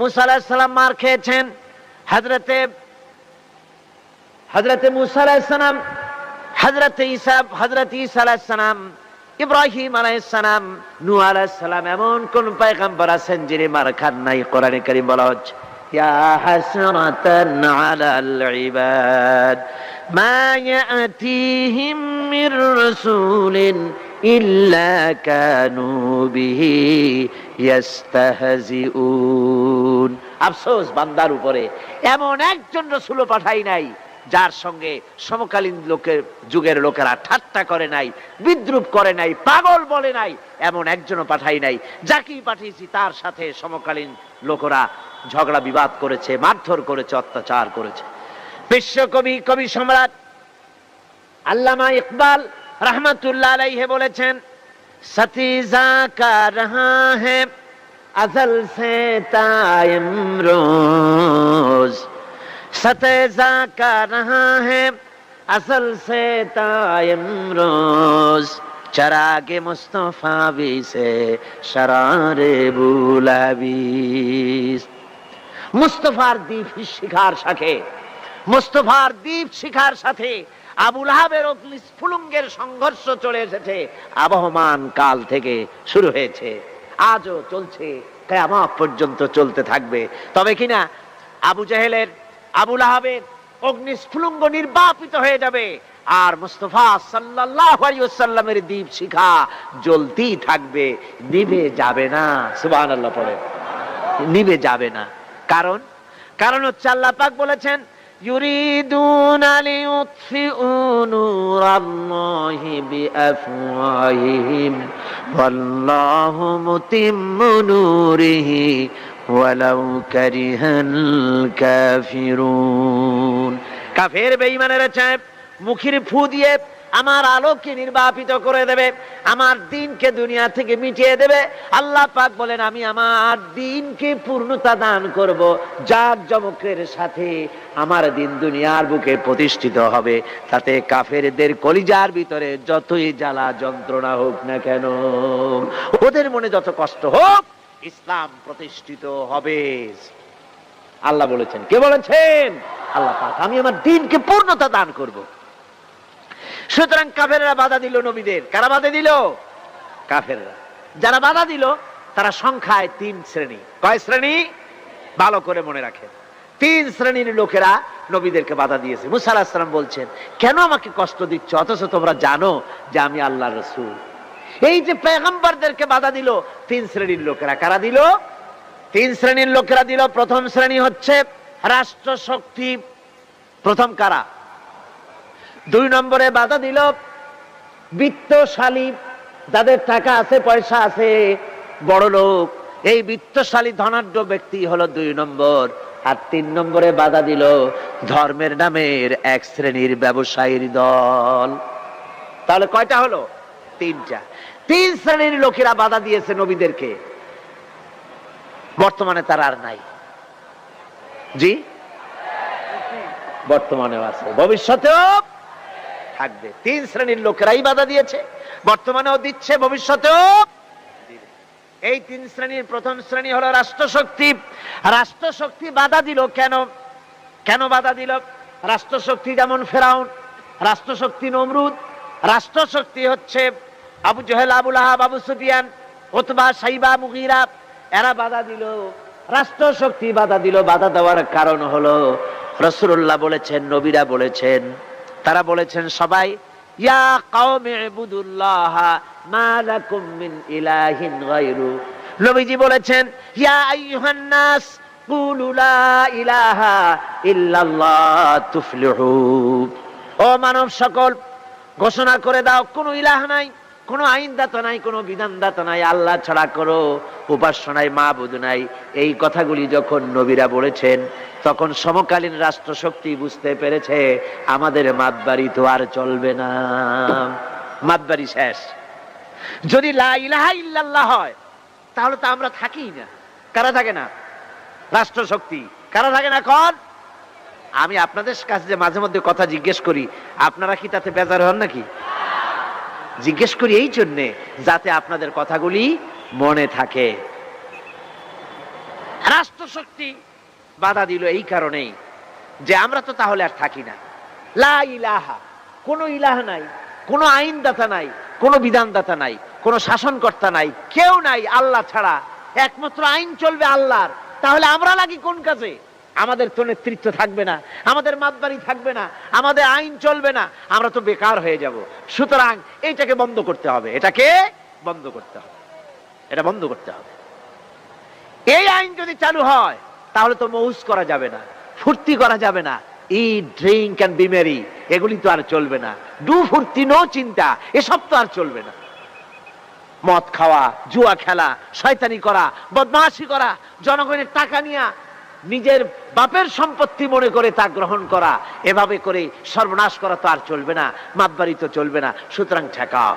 মুসা আলাইহিস সালাম মার খেয়েছেন। হযরতে মুসা আলাইহিস সালাম, হযরত ঈসা আলাইহিস সালাম, ইব্রাহিম আলাইহিস সালাম, নূহ আলাইহিস সালাম, এমন কোন পয়গম্বর আছেন যিনি মার খান নাই? কোরআনে কারীম বলা হচ্ছে, ইয়া হাসরাতান আলাল ইবাদ মা ইয়াতিহিম মির রাসূলিন ইল্লা কানু বিহি ইস্তাহজিউন। আফসোস বান্দার উপরে, এমন একজন রাসূল পাঠাই নাই যার সঙ্গে সমকালীন যুগের লোকেরা ঠাট্টা করে নাই, বিদ্রুপ করে নাই, পাগল বলে নাই। এমন একজনও পাঠাই নাই। যাকেই পাঠিয়েছি তার সাথে সমকালীন লোকেরা ঝগড়া বিবাদ করেছে, মারধর করেছে, অত্যাচার করেছে। বিশ্বকবি, কবি সম্রাট আল্লামা ইকবাল রহমাতুল্লাহ আলাইহি বলেছেন, সতীজা কা রহা হ্যায় আজল সে তা ইমরোজ, सतेजा का रहा है असल से तायम रोज, चरागे मुस्तफा भी से शरारे बुलाबीस। মুস্তফার দ্বীপ শিখার সাথে, মুস্তফার দ্বীপ শিখার সাথে আবু লাহাবের অগ্নিস্ফুলিঙ্গের সংঘর্ষ চলে এসেছে। আবহমান কাল থেকে শুরু হয়েছে, আজও চলছে, কিয়ামত পর্যন্ত চলতে থাকবে। তবে কিনা আবু জেহেলের, আবু লাহাবের অগ্নিস্ফুলিঙ্গ নির্বাপিত হয়ে যাবে, আর মুস্তাফা সাল্লাল্লাহু আলাইহি ওয়াসাল্লামের দীপ শিখা জ্বলতেই থাকবে, নিভে যাবে না। সুবহানাল্লাহ পড়ে, নিভে যাবে না। কারণ হচ্ছে আল্লাহ পাক বলেছেন, ইউরিদুনা লিইউতফিউ নূরাল্লাহি বিআফওয়াহিহিম ওয়াল্লাহু মুতিম্মু নূরিহি ওয়ালাউ কারিহাল কাফিরুন। কাফের বেঈমানেরা চায় মুখের ফু দিয়ে আমার আলোকে নির্বাপিত করে দেবে, আমার দ্বীনকে দুনিয়া থেকে মিটিয়ে দেবে। আল্লাহ পাক বলেন, আমি আমার দ্বীনকে পূর্ণতা দান করব, জাঁকজমকের সাথে আমার দ্বীন দুনিয়ার বুকে প্রতিষ্ঠিত হবে। তাতে কাফেরদের কলিজার ভিতরে যতই জ্বালা যন্ত্রণা হোক না কেন, ওদের মনে যত কষ্ট হোক, ইসলাম প্রতিষ্ঠিত হবে। আল্লাহ বলেছেন। কে বলেছেন? আল্লাহ পাক। আমি আমার দ্বীনকে পূর্ণতা দান করব। সুতরাং কাফেররা বাধা দিল নবীদের। কারা বাধা দিল? কাফেররা। যারা বাধা দিল তারা সংখ্যায় 3 শ্রেণী। কয় শ্রেণী? ভালো করে মনে রাখেন। 3 শ্রেণীর লোকেরা নবীদেরকে বাধা দিয়েছে। মুসা আলাইহিস সালাম বলছেন, কেন আমাকে কষ্ট দিচ্ছ অথচ তোমরা জানো যে আমি আল্লাহর রাসূল? এই যে পয়গম্বরদেরকে বাধা দিল 3 শ্রেণীর লোকেরা। কারা দিল? 3 শ্রেণীর লোকেরা দিল। প্রথম শ্রেণী হচ্ছে রাষ্ট্র শক্তি। প্রথম কারা? 2 নম্বরে বাধা দিল বিত্তশালী, যাদের টাকা আছে, পয়সা আছে, বড় লোক। এই বিত্তশালী ধনাঢ্য ব্যক্তি হলো 2 নম্বর। আর 3 নম্বরে বাধা দিল ধর্মের নামের এক শ্রেণীর ব্যবসায়ীর দল। তাহলে কয়টা হলো? 3টা। 3 শ্রেণীর লোকেরা বাধা দিয়েছে নবীদেরকে, বর্তমানে তারা আর নাই। জি, বর্তমানেও আছে, ভবিষ্যতেও থাকবে। 3 শ্রেণীর লোকেরাই বাধা দিয়েছে, বর্তমানেও দিচ্ছে, ভবিষ্যতেও দিবে। এই 3 শ্রেণীর প্রথম শ্রেণী হলো রাষ্ট্রশক্তি। রাষ্ট্রশক্তি বাধা দিল কেন? কেন বাধা দিল? রাষ্ট্রশক্তি যেমন ফেরাউন, রাষ্ট্রশক্তি নমরুদ, রাষ্ট্রশক্তি হচ্ছে আবু জহেল, আবু লাহাব, আবু সুফিয়ান, উতবা, সাইবা, মুগীরা, এরা বাধা দিল। রাষ্ট্রশক্তি বাধা দিল। বাধা দেওয়ার কারণ হলো রাসূলুল্লাহ বলেছেন, নবীরা বলেছেন, তারা বলেছেন সবাই ইয়া কওমি ইবুদুল্লাহ মা লাকুম মিন ইলাহিন গায়রু। নবীজি বলেছেন ইয়া আইয়ুহান নাস কুলু লা ইলাহা ইল্লাল্লাহ তুফলিহু। ও মানব সকল, ঘোষণা করে দাও কোনো ইলাহ নাই, কোনো আইনদাতা নাই, কোনো বিধানদাতা নাই, আল্লাহ ছাড়া করো উপাস্য নাই, মাবুদ নাই। এই কথাগুলি যখন নবীরা বলেছেন, তখন সমকালীন রাষ্ট্রশক্তি বুঝতে পেরেছে আমাদের মাতবাড়ি তো আর চলবে না, মাতবাড়ি শেষ। যদি লা ইলাহা ইল্লাল্লাহ হয় তাহলে তো আমরা থাকি না। কারা থাকে না? রাষ্ট্রশক্তি। কারা থাকে না? কোন? আমি আপনাদের কাছে যে মাঝে মধ্যে কথা জিজ্ঞেস করি, আপনারা কি তাতে বেজার হন নাকি? জিজ্ঞেস করি এই জন্যে যাতে আপনাদের কথাগুলি মনে থাকে। রাষ্ট্রশক্তি বাধা দিল এই কারণেই যে আমরা তো তাহলে আর থাকি না। লা ইলাহা, কোনো ইলাহ নাই, কোনো আইনদাতা নাই, কোনো বিধানদাতা নাই, কোনো শাসনকর্তা নাই, কেউ নাই আল্লাহ ছাড়া, একমাত্র আইন চলবে আল্লাহর। তাহলে আমরা লাগি কোন কাজে? আমাদের তো নেতৃত্ব থাকবে না, আমাদের মাতবাড়ি থাকবে না, আমাদের আইন চলবে না, আমরা তো বেকার হয়ে যাব। সুতরাং এইটাকে বন্ধ করতে হবে, এটাকে বন্ধ করতে হবে, এটা বন্ধ করতে হবে। এই আইন যদি চালু হয় তাহলে তো মৌজ করা যাবে না, ফুর্তি করা যাবে না, ইট, ড্রিঙ্ক এন্ড বি মেরি, এগুলি তো আর চলবে না। ডু ফুর্তি, নো চিন্তা, এসব তো আর চলবে না। মদ খাওয়া, জুয়া খেলা, শয়তানি করা, বদমাশি করা, জনগণের টাকা নিয়ে নিজের বাপের সম্পত্তি মনে করে তা গ্রহণ করা, এভাবে করে সর্বনাশ করা তো আর চলবে না, মাতবাড়ি তো চলবে না। সুতরাং ঠেকাও।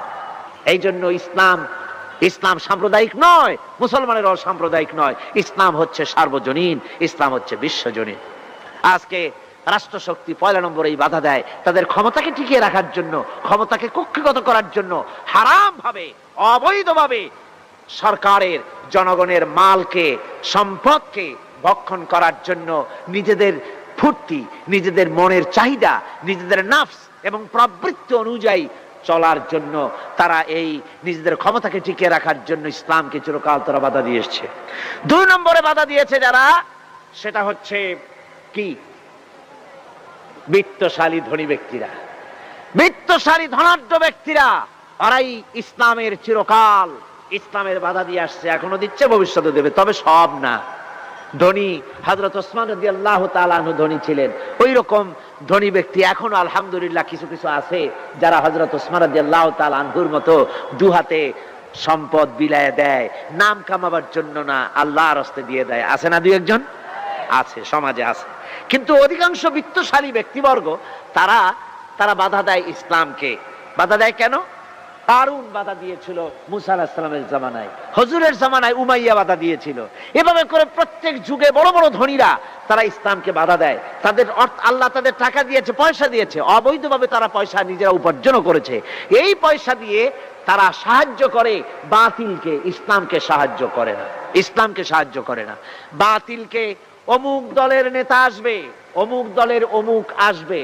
এই জন্য ইসলাম সাম্প্রদায়িক নয়, মুসলমানের অসাম্প্রদায়িক নয়, ইসলাম হচ্ছে সার্বজনীন, ইসলাম হচ্ছে বিশ্বজনীন। আজকে রাষ্ট্রশক্তি 1 নম্বরে বাধা দেয় তাদের ক্ষমতাকে টিকিয়ে রাখার জন্য, ক্ষমতাকে কক্ষিগত করার জন্য হারাম ভাবে, অবৈধভাবে সরকারের জনগণের মালকে, সম্পদকে ভক্ষণ করার জন্য নিজেদের ফুর্তি, নিজেদের মনের চাহিদা, নিজেদের নাফস এবং প্রবৃত্তি অনুযায়ী চলার জন্য তারা এই নিজেদের ক্ষমতাকে টিকিয়ে রাখার জন্য ইসলামকে চিরকাল তারা বাধা দিয়ে এসেছে। 2 নম্বরে বাধা দিয়েছে যারা, সেটা হচ্ছে কি? বিত্তশালী ধনী ব্যক্তিরা, বিত্তশালী ধনাঢ্য ব্যক্তিরা, ওরাই ইসলামের চিরকাল ইসলামের বাধা দিয়ে আসছে, এখনো দিচ্ছে, ভবিষ্যতে দেবে, তবে সব না। ধনী হযরত ওসমান রাদিয়াল্লাহু তাআলা আনহু ধনী ছিলেন, ওই রকম ধনী ব্যক্তি এখনো আলহামদুলিল্লাহ কিছু কিছু আছে যারা হযরত ওসমান রাদিয়াল্লাহু তাআলা আনহুর মতো দুহাতে সম্পদ বিলায় দেয়, নাম কামাবার জন্য না, আল্লাহর রাস্তায় দিয়ে দেয়। আছে না? 2-1 আছে, সমাজে আছে। কিন্তু অধিকাংশ বিত্তশালী ব্যক্তিবর্গ তারা বাধা দেয় ইসলামকে। বাধা দেয় কেন? কারুন বাধা দিয়েছিল মুসা আলাইহিস সালামের জামানায়, হুজুরের জামানায় উমাইয়া বাধা দিয়েছিল। এভাবে করে প্রত্যেক যুগে বড় বড় ধনীরা তারা ইসলামকে বাধা দেয়। তাদের আল্লাহ তাদের টাকা দিয়েছে, পয়সা দিয়েছে, অবৈধভাবে তারা পয়সা নিজেরা উপার্জন করেছে। এই পয়সা দিয়ে তারা সাহায্য করে বাতিলকে, ইসলামকে সাহায্য করে না, ইসলামকে সাহায্য করে না। বাতিলকে অমুক দলের নেতা আসবে, অমুক দলের অমুক আসবে,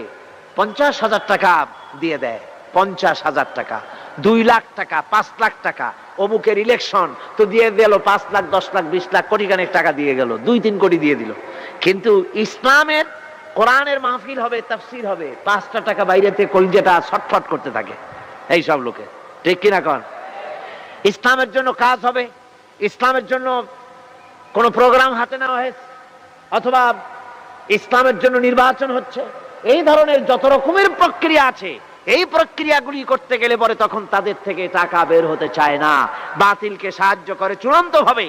50,000 টাকা দিয়ে দেয়, 50,000 টাকা, 2 লাখ টাকা, 5 লাখ টাকা, অমুকের ইলেকশন তো দিয়ে দিল 5 লাখ, 10 লাখ, 20 লাখ, কোটি খানেক টাকা দিয়ে গেল, 2-3 কোটি দিয়ে দিল। কিন্তু ইসলামের কোরআনের মাহফিল হবে, তাফসীর হবে, 5টা টাকা বাইরেতে কলিজাটা ছটফট করতে থাকে এই সব লোকে, ঠিক কিনা কন? ইসলামের জন্য কাজ হবে, ইসলামের জন্য কোন প্রোগ্রাম হাতে নেওয়া হয়েছে, অথবা ইসলামের জন্য নির্বাচন হচ্ছে, এই ধরনের যত রকমের প্রক্রিয়া আছে, এই প্রক্রিয়াগুলি করতে গেলে পরে তখন তাদের থেকে টাকা বের হতে চায় না, বাতিলকে সাহায্য করে চূড়ান্ত ভাবে।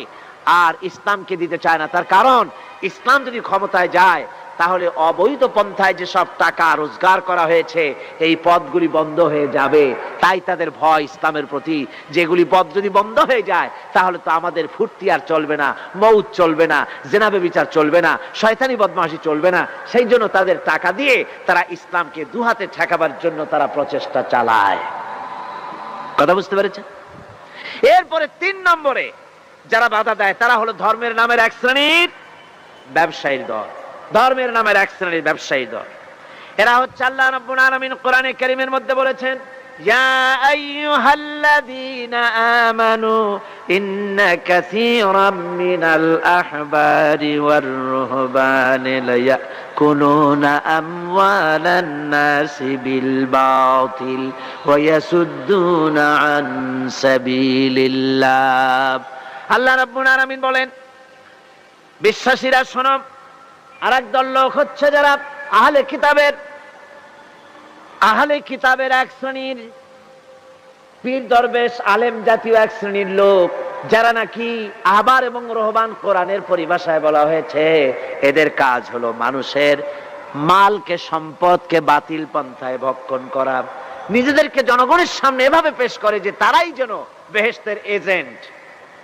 আর ইসলামকে দিতে চায় না। তার কারণ ইসলাম যদি ক্ষমতায় যায় তাহলে অবৈধ পন্থায় যে সব টাকা রোজগার করা হয়েছে এই পথগুলি বন্ধ হয়ে যাবে। তাই তাদের ভয় ইসলামের প্রতি, যেগুলি পথ যদি বন্ধ হয়ে যায় তাহলে তো আমাদের ফুর্তি আর চলবে না, মৌত চলবে না, জেনা ব্যভিচার চলবে না, শয়তানি বদমাশি চলবে না। সেই জন্য তাদের টাকা দিয়ে তারা ইসলামকে দুহাতে ঠেকাবার জন্য তারা প্রচেষ্টা চালায়। কথা বুঝতে পেরেছেন? এরপরে 3 নম্বরে যারা বাধা দেয় তারা হলো ধর্মের নামের এক শ্রেণীর ব্যবসায়ীর দল। ধর্মের নামের এক শ্রেণীর ব্যবসায়ী দল। এরা হচ্ছে আল্লাহ রাব্বুল আলামিন কোরআনে কারীমের মধ্যে বলেছেন, ইয়া আইয়ুহাল্লাযীনা আমানু ইন্না কাসীরাম মিনাল আহবারি ওয়ার রুহবানি লায়াকুলুনা আমওয়ালান নাসি বিল বাতিল ওয়া ইয়াসুদ্দুনা আন সাবিলিল্লাহ। আল্লাহ রাব্বুল আলামিন বলেন, বিশ্বাসীরা শোনো, আরেক দল লোক হচ্ছে যারা আহলে কিতাবের এক শ্রেণীর পীর দরবেশ আলেম জাতীয় এক শ্রেণীর লোক, যারা নাকি আহবার এবং রহবান, কোরআনের পরিভাষায় বলা হয়েছে এদের কাজ হলো মানুষের মালকে, সম্পদকে বাতিল পন্থায় ভক্ষণ করা। নিজেদেরকে জনগণের সামনে এভাবে পেশ করে যে তারাই যেন বেহেশতের এজেন্ট,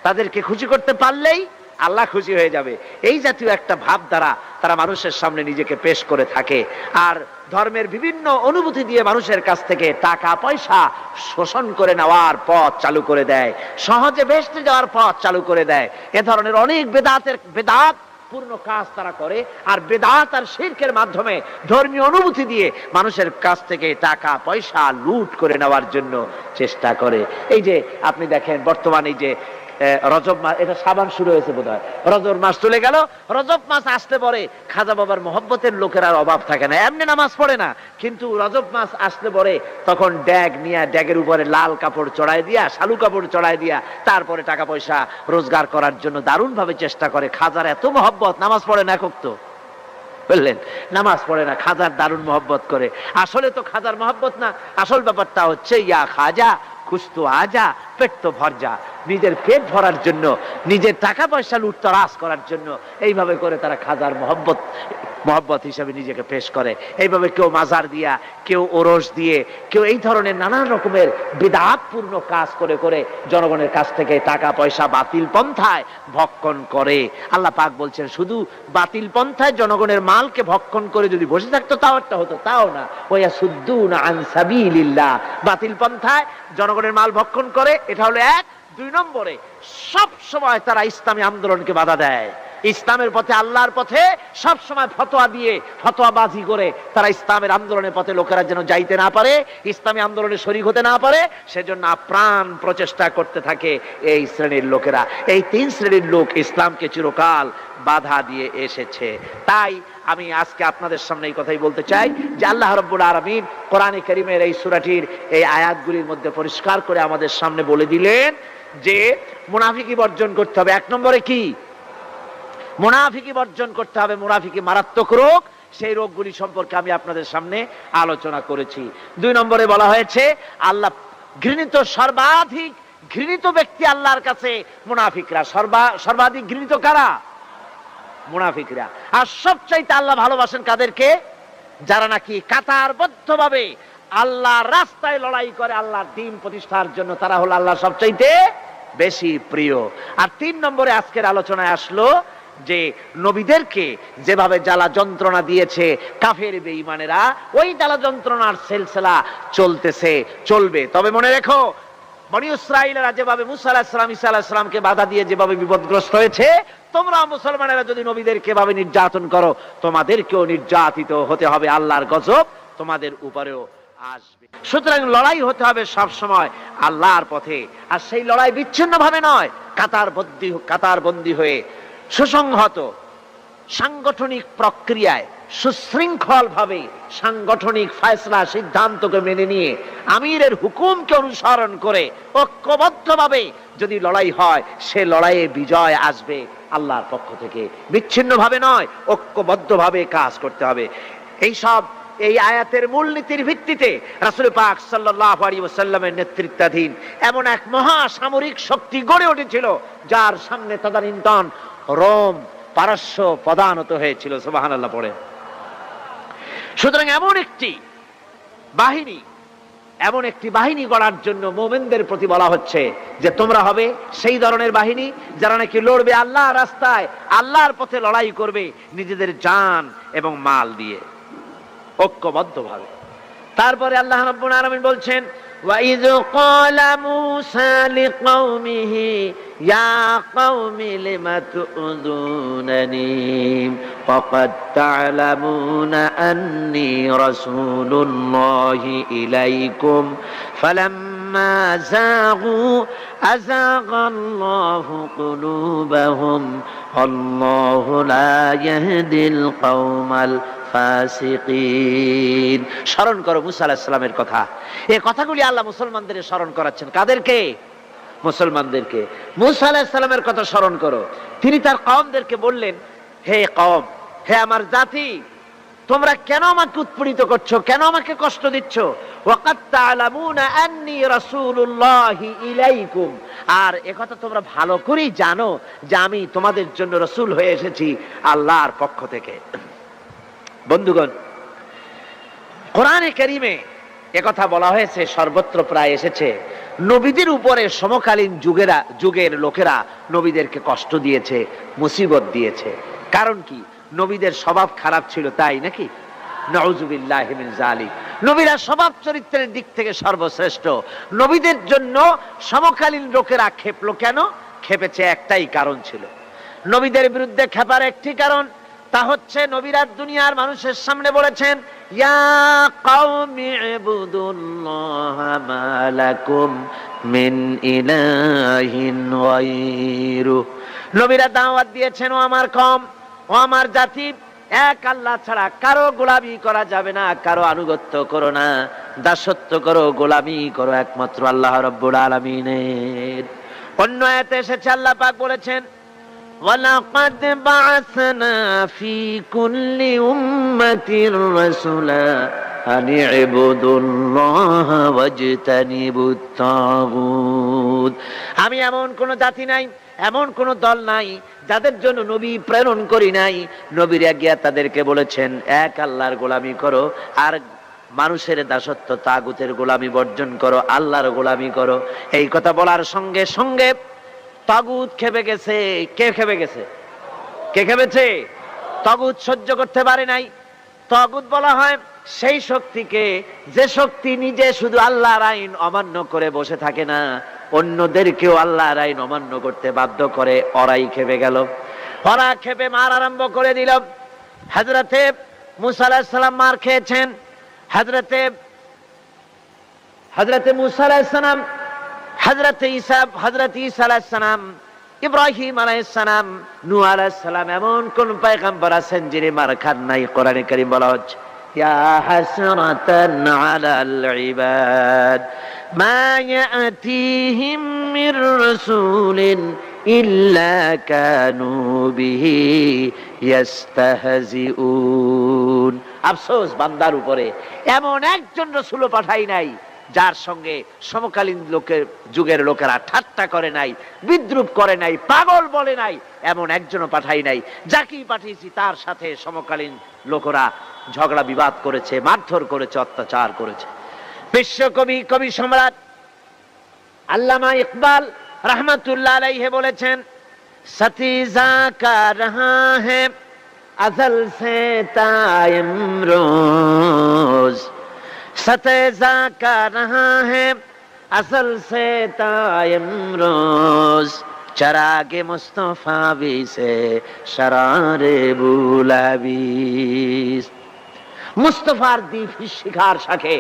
তাদেরকে খুশি করতে পারলেই আল্লাহ খুশি হয়ে যাবে। এই জাতীয় একটা ভাব দ্বারা তারা মানুষের সামনে নিজেকে পেশ করে থাকে। আর ধর্মের বিভিন্ন অনুভূতি দিয়ে মানুষের কাছ থেকে টাকা পয়সা শোষণ করে নেওয়ার পথ চালু করে দেয়, সহজে বেহেশতে যাওয়ার পথ চালু করে দেয়। এ ধরনের অনেক বেদাত পূর্ণ কাজ তারা করে। আর বেদাত আর শিরকের মাধ্যমে ধর্মীয় অনুভূতি দিয়ে মানুষের কাছ থেকে টাকা পয়সা লুট করে নেওয়ার জন্য চেষ্টা করে। এই যে আপনি দেখেন বর্তমানে যে রজব মাস, এটা সাবান শুরু হয়েছে বোধহয়, রজব মাস চলে গেল, রজব মাস আসতে পরে খাজা বাবার মহব্বতের লোকের আর অভাব থাকে না। এমনি নামাজ পড়ে না, কিন্তু রজব মাস আসতে পরে তখন ড্যাগ নিয়ে ড্যাগের উপরে লাল কাপড় চড়াই দিয়া, শালু কাপড় চড়াই দিয়া তারপরে টাকা পয়সা রোজগার করার জন্য দারুণ ভাবে চেষ্টা করে। খাজার এত মহব্বত, নামাজ পড়ে না একক তো, বললেন নামাজ পড়ে না, খাজার দারুণ মহব্বত করে। আসলে তো খাজার মহব্বত না, আসল ব্যাপারটা হচ্ছে ইয়া খাজা খুশ তো আজা, পেট তো ভর যা। নিজের পেট ভরার জন্য, নিজের টাকা পয়সা লুটতরাজ করার জন্য এইভাবে করে তারা খাজার মহব্বত হিসাবে নিজেকে পেশ করে। এইভাবে কেউ মাজার দিয়া, কেউ ওরস দিয়ে, কেউ এই ধরনের নানান রকমের বিদআতপূর্ণ কাজ করে করে জনগণের কাছ থেকে টাকা পয়সা বাতিল পন্থায় ভক্ষণ করে। আল্লাহ পাক বলছেন, শুধু বাতিল পন্থায় জনগণের মালকে ভক্ষণ করে যদি বসে থাকতো তাও একটা হতো, তাও না। ওয়া সুদ্দুনা আন সাবিলিল্লাহ, বাতিল পন্থায় জনগণের মাল ভক্ষণ করে, এটা হলো এক। 2 নম্বরে সব সময় তারা ইসলামী আন্দোলনকে বাধা দেয়। ইসলামের পথে, আল্লাহর পথে সব সময় ফতোয়া দিয়ে, ফতোয়াবাজি করে তারা ইসলামের আন্দোলনের পথে লোকেরা যেন যাইতে না পারে, ইসলামী আন্দোলনে শরীক হতে না পারে, সেজন্য আপ্রাণ প্রচেষ্টা করতে থাকে এই শ্রেণীর লোকেরা। এই 3 শ্রেণীর লোক ইসলামকে চিরকাল বাধা দিয়ে এসেছে। তাই আমি আজকে আপনাদের সামনে এই কথাই বলতে চাই যে আল্লাহ রাব্বুল আলামিন কোরআনে কারীমের এই সূরাটির এই আয়াতগুলির মধ্যে পরিষ্কার করে আমাদের সামনে বলে দিলেন যে মুনাফিকি বর্জন করতে হবে। 1 নম্বরে কি? মুনাফিকি বর্জন করতে হবে। মুনাফিকি মারাত্মক রোগ, সেই রোগগুলি সম্পর্কে আমি আপনাদের সামনে আলোচনা করেছি। 2 নম্বরে বলা হয়েছে আল্লাহ ঘৃণিত, সর্বাধিক ঘৃণিত ব্যক্তি আল্লাহর কাছে মুনাফিকরা। সর্বাধিক ঘৃণিত কারা? মুনাফিকরা। আর সবচাইতে আল্লাহ ভালোবাসেন কাদেরকে? যারা নাকি কাতারবদ্ধভাবে আল্লাহর রাস্তায় লড়াই করে আল্লাহর দ্বীন প্রতিষ্ঠার জন্য, তারা হলো আল্লাহর সবচাইতে বেশি প্রিয়। আর 3 নম্বরে আজকের আলোচনায় আসলো যে নবীদেরকে যেভাবে জ্বালা যন্ত্রণা দিয়েছে কাফের বেঈমানেরা, ওই জ্বালা যন্ত্রণার সিলসিলা চলতেছে, চলবে। তবে মনে রেখো, বনী ইসরাঈলেরা যেভাবে মুসা আলাইহিস সালাম, ঈসা আলাইহিস সালামকে বাধা দিয়ে যেভাবে বিপদগ্রস্ত হয়েছে, তোমরা মুসলমানেরা যদি নবীদেরকে এভাবে নির্যাতন করো, তোমাদেরকেও নির্যাতিত হতে হবে। আল্লাহর গজব তোমাদের উপরেও আসবে। সুতরাং লড়াই হতে হবে সব সময় আল্লাহর পথে। আর সেই লড়াই বিচ্ছিন্ন ভাবে নয়, কাতারবন্দী হয়ে সুসংহত সাংগঠনিক প্রক্রিয়ায়, সুশৃঙ্খল ভাবে সাংগঠনিক ফয়সলা সিদ্ধান্তকে মেনে নিয়ে, আমিরের হুকুমকে অনুসরণ করে ঐক্যবদ্ধভাবে যদি লড়াই হয়, সে লড়াইয়ে বিজয় আসবে আল্লাহর পক্ষ থেকে। বিচ্ছিন্ন ভাবে নয়, ঐক্যবদ্ধ ভাবে কাজ করতে হবে। এই আয়াতের মূলনীতির ভিত্তিতে রাসূল পাক সাল্লাল্লাহু আলাইহি ওয়াসাল্লামের নেতৃত্বাধীন এমন এক মহা সামরিক শক্তি গড়ে উঠেছিল, যার সামনে তদানীন্তন রোম পারস্য পদানত হয়েছিল। সুবহানাল্লাহ পড়ে। সুতরাং এমন একটি বাহিনী গড়ার জন্য মুমিনদের প্রতি বলা হচ্ছে যে তোমরা হবে সেই ধরনের বাহিনী যারা নাকি লড়বে আল্লাহর রাস্তায়, আল্লাহর পথে লড়াই করবে নিজেদের জান এবং মাল দিয়ে, ঐক্যবদ্ধভাবে। তারপরে আল্লাহ রাব্বুল আলামিন বলছেন, وَإِذْ قَالَ مُوسَى لِقَوْمِهِ يَا قَوْمِ لِمَ تُؤْذُونَنِي وَقَدْ تَعْلَمُونَ أَنِّي رَسُولُ اللَّهِ إِلَيْكُمْ فَلَمَّا زَاغُوا أَزَاغَ اللَّهُ قُلُوبَهُمْ وَاللَّهُ لَا يَهْدِي الْقَوْمَ ফাসিকিন। স্মরণ করো মুসা আলাইহিস সালামের কথা। এই কথাগুলি আল্লাহ মুসলমানদের স্মরণ করাচ্ছেন। কাদেরকে? মুসলমানদেরকে। মুসা আলাইহিস সালামের কথা স্মরণ করো। তিনি তার কওমদেরকে বললেন, হে কওম, হে আমার জাতি, তোমরা কেন আমাকে উৎপীড়িত করছো, কেন আমাকে কষ্ট দিচ্ছ? ওয়াকাদ তা'লামুনা আন্নী রাসূলুল্লাহি ইলাইকুম, আর একথা তোমরা ভালো করেই জানো যে আমি তোমাদের জন্য রাসূল হয়ে এসেছি আল্লাহর পক্ষ থেকে। বন্ধুগণ, কোরআনে কারীমে একথা বলা হয়েছে, সর্বত্র প্রায় এসেছে, নবীদের উপরে সমকালীন যুগের লোকেরা নবীদেরকে কষ্ট দিয়েছে, মুসিবত দিয়েছে। কারণ কি? নবীদের স্বভাব খারাপ ছিল, তাই নাকি? নাউযুবিল্লাহি মিন যালিক। নবীরা স্বভাব চরিত্রের দিক থেকে সর্বশ্রেষ্ঠ। নবীদের জন্য সমকালীন লোকেরা ক্ষেপলো কেন? ক্ষেপেছে একটাই কারণ ছিল। নবীদের বিরুদ্ধে ক্ষেপার একটি কারণ, তা হচ্ছে নবীরা দুনিয়ার মানুষের সামনে বলেছেন, ইয়া কওমি ইবুদুল্লাহা মা লাকুম মিন ইলাহিন গায়রু। নবীরা দাওয়াত দিয়েছেন, ও আমার কওম, ও আমার জাতি, এক আল্লাহ ছাড়া কারো গোলামি করা যাবে না, কারো আনুগত্য করো না, দাসত্ব করো, গোলামি করো একমাত্র আল্লাহ রাব্বুল আলামিনের। অন্য আয়াতে এসেছে, আল্লাহ পাক বলেছেন, وَلَقَدْ بَعَثْنَا فِي كُلِّ أُمَّةٍ رَسُولًا أَنِ اعْبُدُوا اللَّهَ وَاجْتَنِبُوا الطَّاغُوتَ। আমি এমন কোন জাতি নাই, এমন কোন দল নাই যাদের জন্য নবী প্রেরণ করি নাই। নবীরা গিয়া তাদেরকে বলেছেন, এক আল্লাহর গোলামি করো, আর মানুষের দাসত্ব তাগুতের গোলামি বর্জন করো, আল্লাহর গোলামি করো। এই কথা বলার সঙ্গে সঙ্গে তাগুত খেপে গেছে। কে খেপে গেছে? কে খেপেছে? তাগুত সহ্য করতে পারে নাই। তাগুত বলা হয় সেই শক্তিকে যে শক্তি নিজে শুধু আল্লাহর আইন অমান্য করে বসে থাকে না, অন্যদেরকেও আল্লাহর আইন অমান্য করতে বাধ্য করে। ওরাই খেপে গেল। ওরা খেপে মার আরম্ভ করে দিল। হযরতে মুসা আলাইহিস সালাম মার খেয়েছেন। হযরতে মুসা আলাইহিস সালাম, হযরত ঈসা আলাইহিস সালাম, ইব্রাহিম আলাইহিস সালাম, নূহ আলাইহিস সালাম, এমন কোন পয়গম্বর আছেন যিনি মার খান নাই? কোরআনে কারীম বলা হচ্ছে, ইয়া হাসরাতান আলাল ইবাদ মা ইয়াতিহিম মির রাসূলিন ইল্লা কানু বিহি ইস্তাহজিউন। আফসোস বান্দার উপরে, এমন একজন রাসূলও পাঠাই নাই যার সঙ্গে সমকালীন যুগের লোকেরা ঠাট্টা করে নাই, বিদ্রুপ করে নাই, পাগল বলে নাই, এমন একজনও পাঠাই নাই। যাকেই পাঠিয়েছি তার সাথে সমকালীন লোকেরা ঝগড়া বিবাদ করেছে, মারধর করেছে, অত্যাচার করেছে। বিশ্বকবি, কবি সম্রাট আল্লামা ইকবাল রহমাতুল্লাহ আলাইহি বলেছেন, সতীজা কা রহা है अज़ल से तायम रोज, सतेजा का रहा है असल से तायम रोज, चरागे मुस्तफा भी से शरारे बुलाबीस। মুস্তাফার দ্বীপ শিখার সাথে,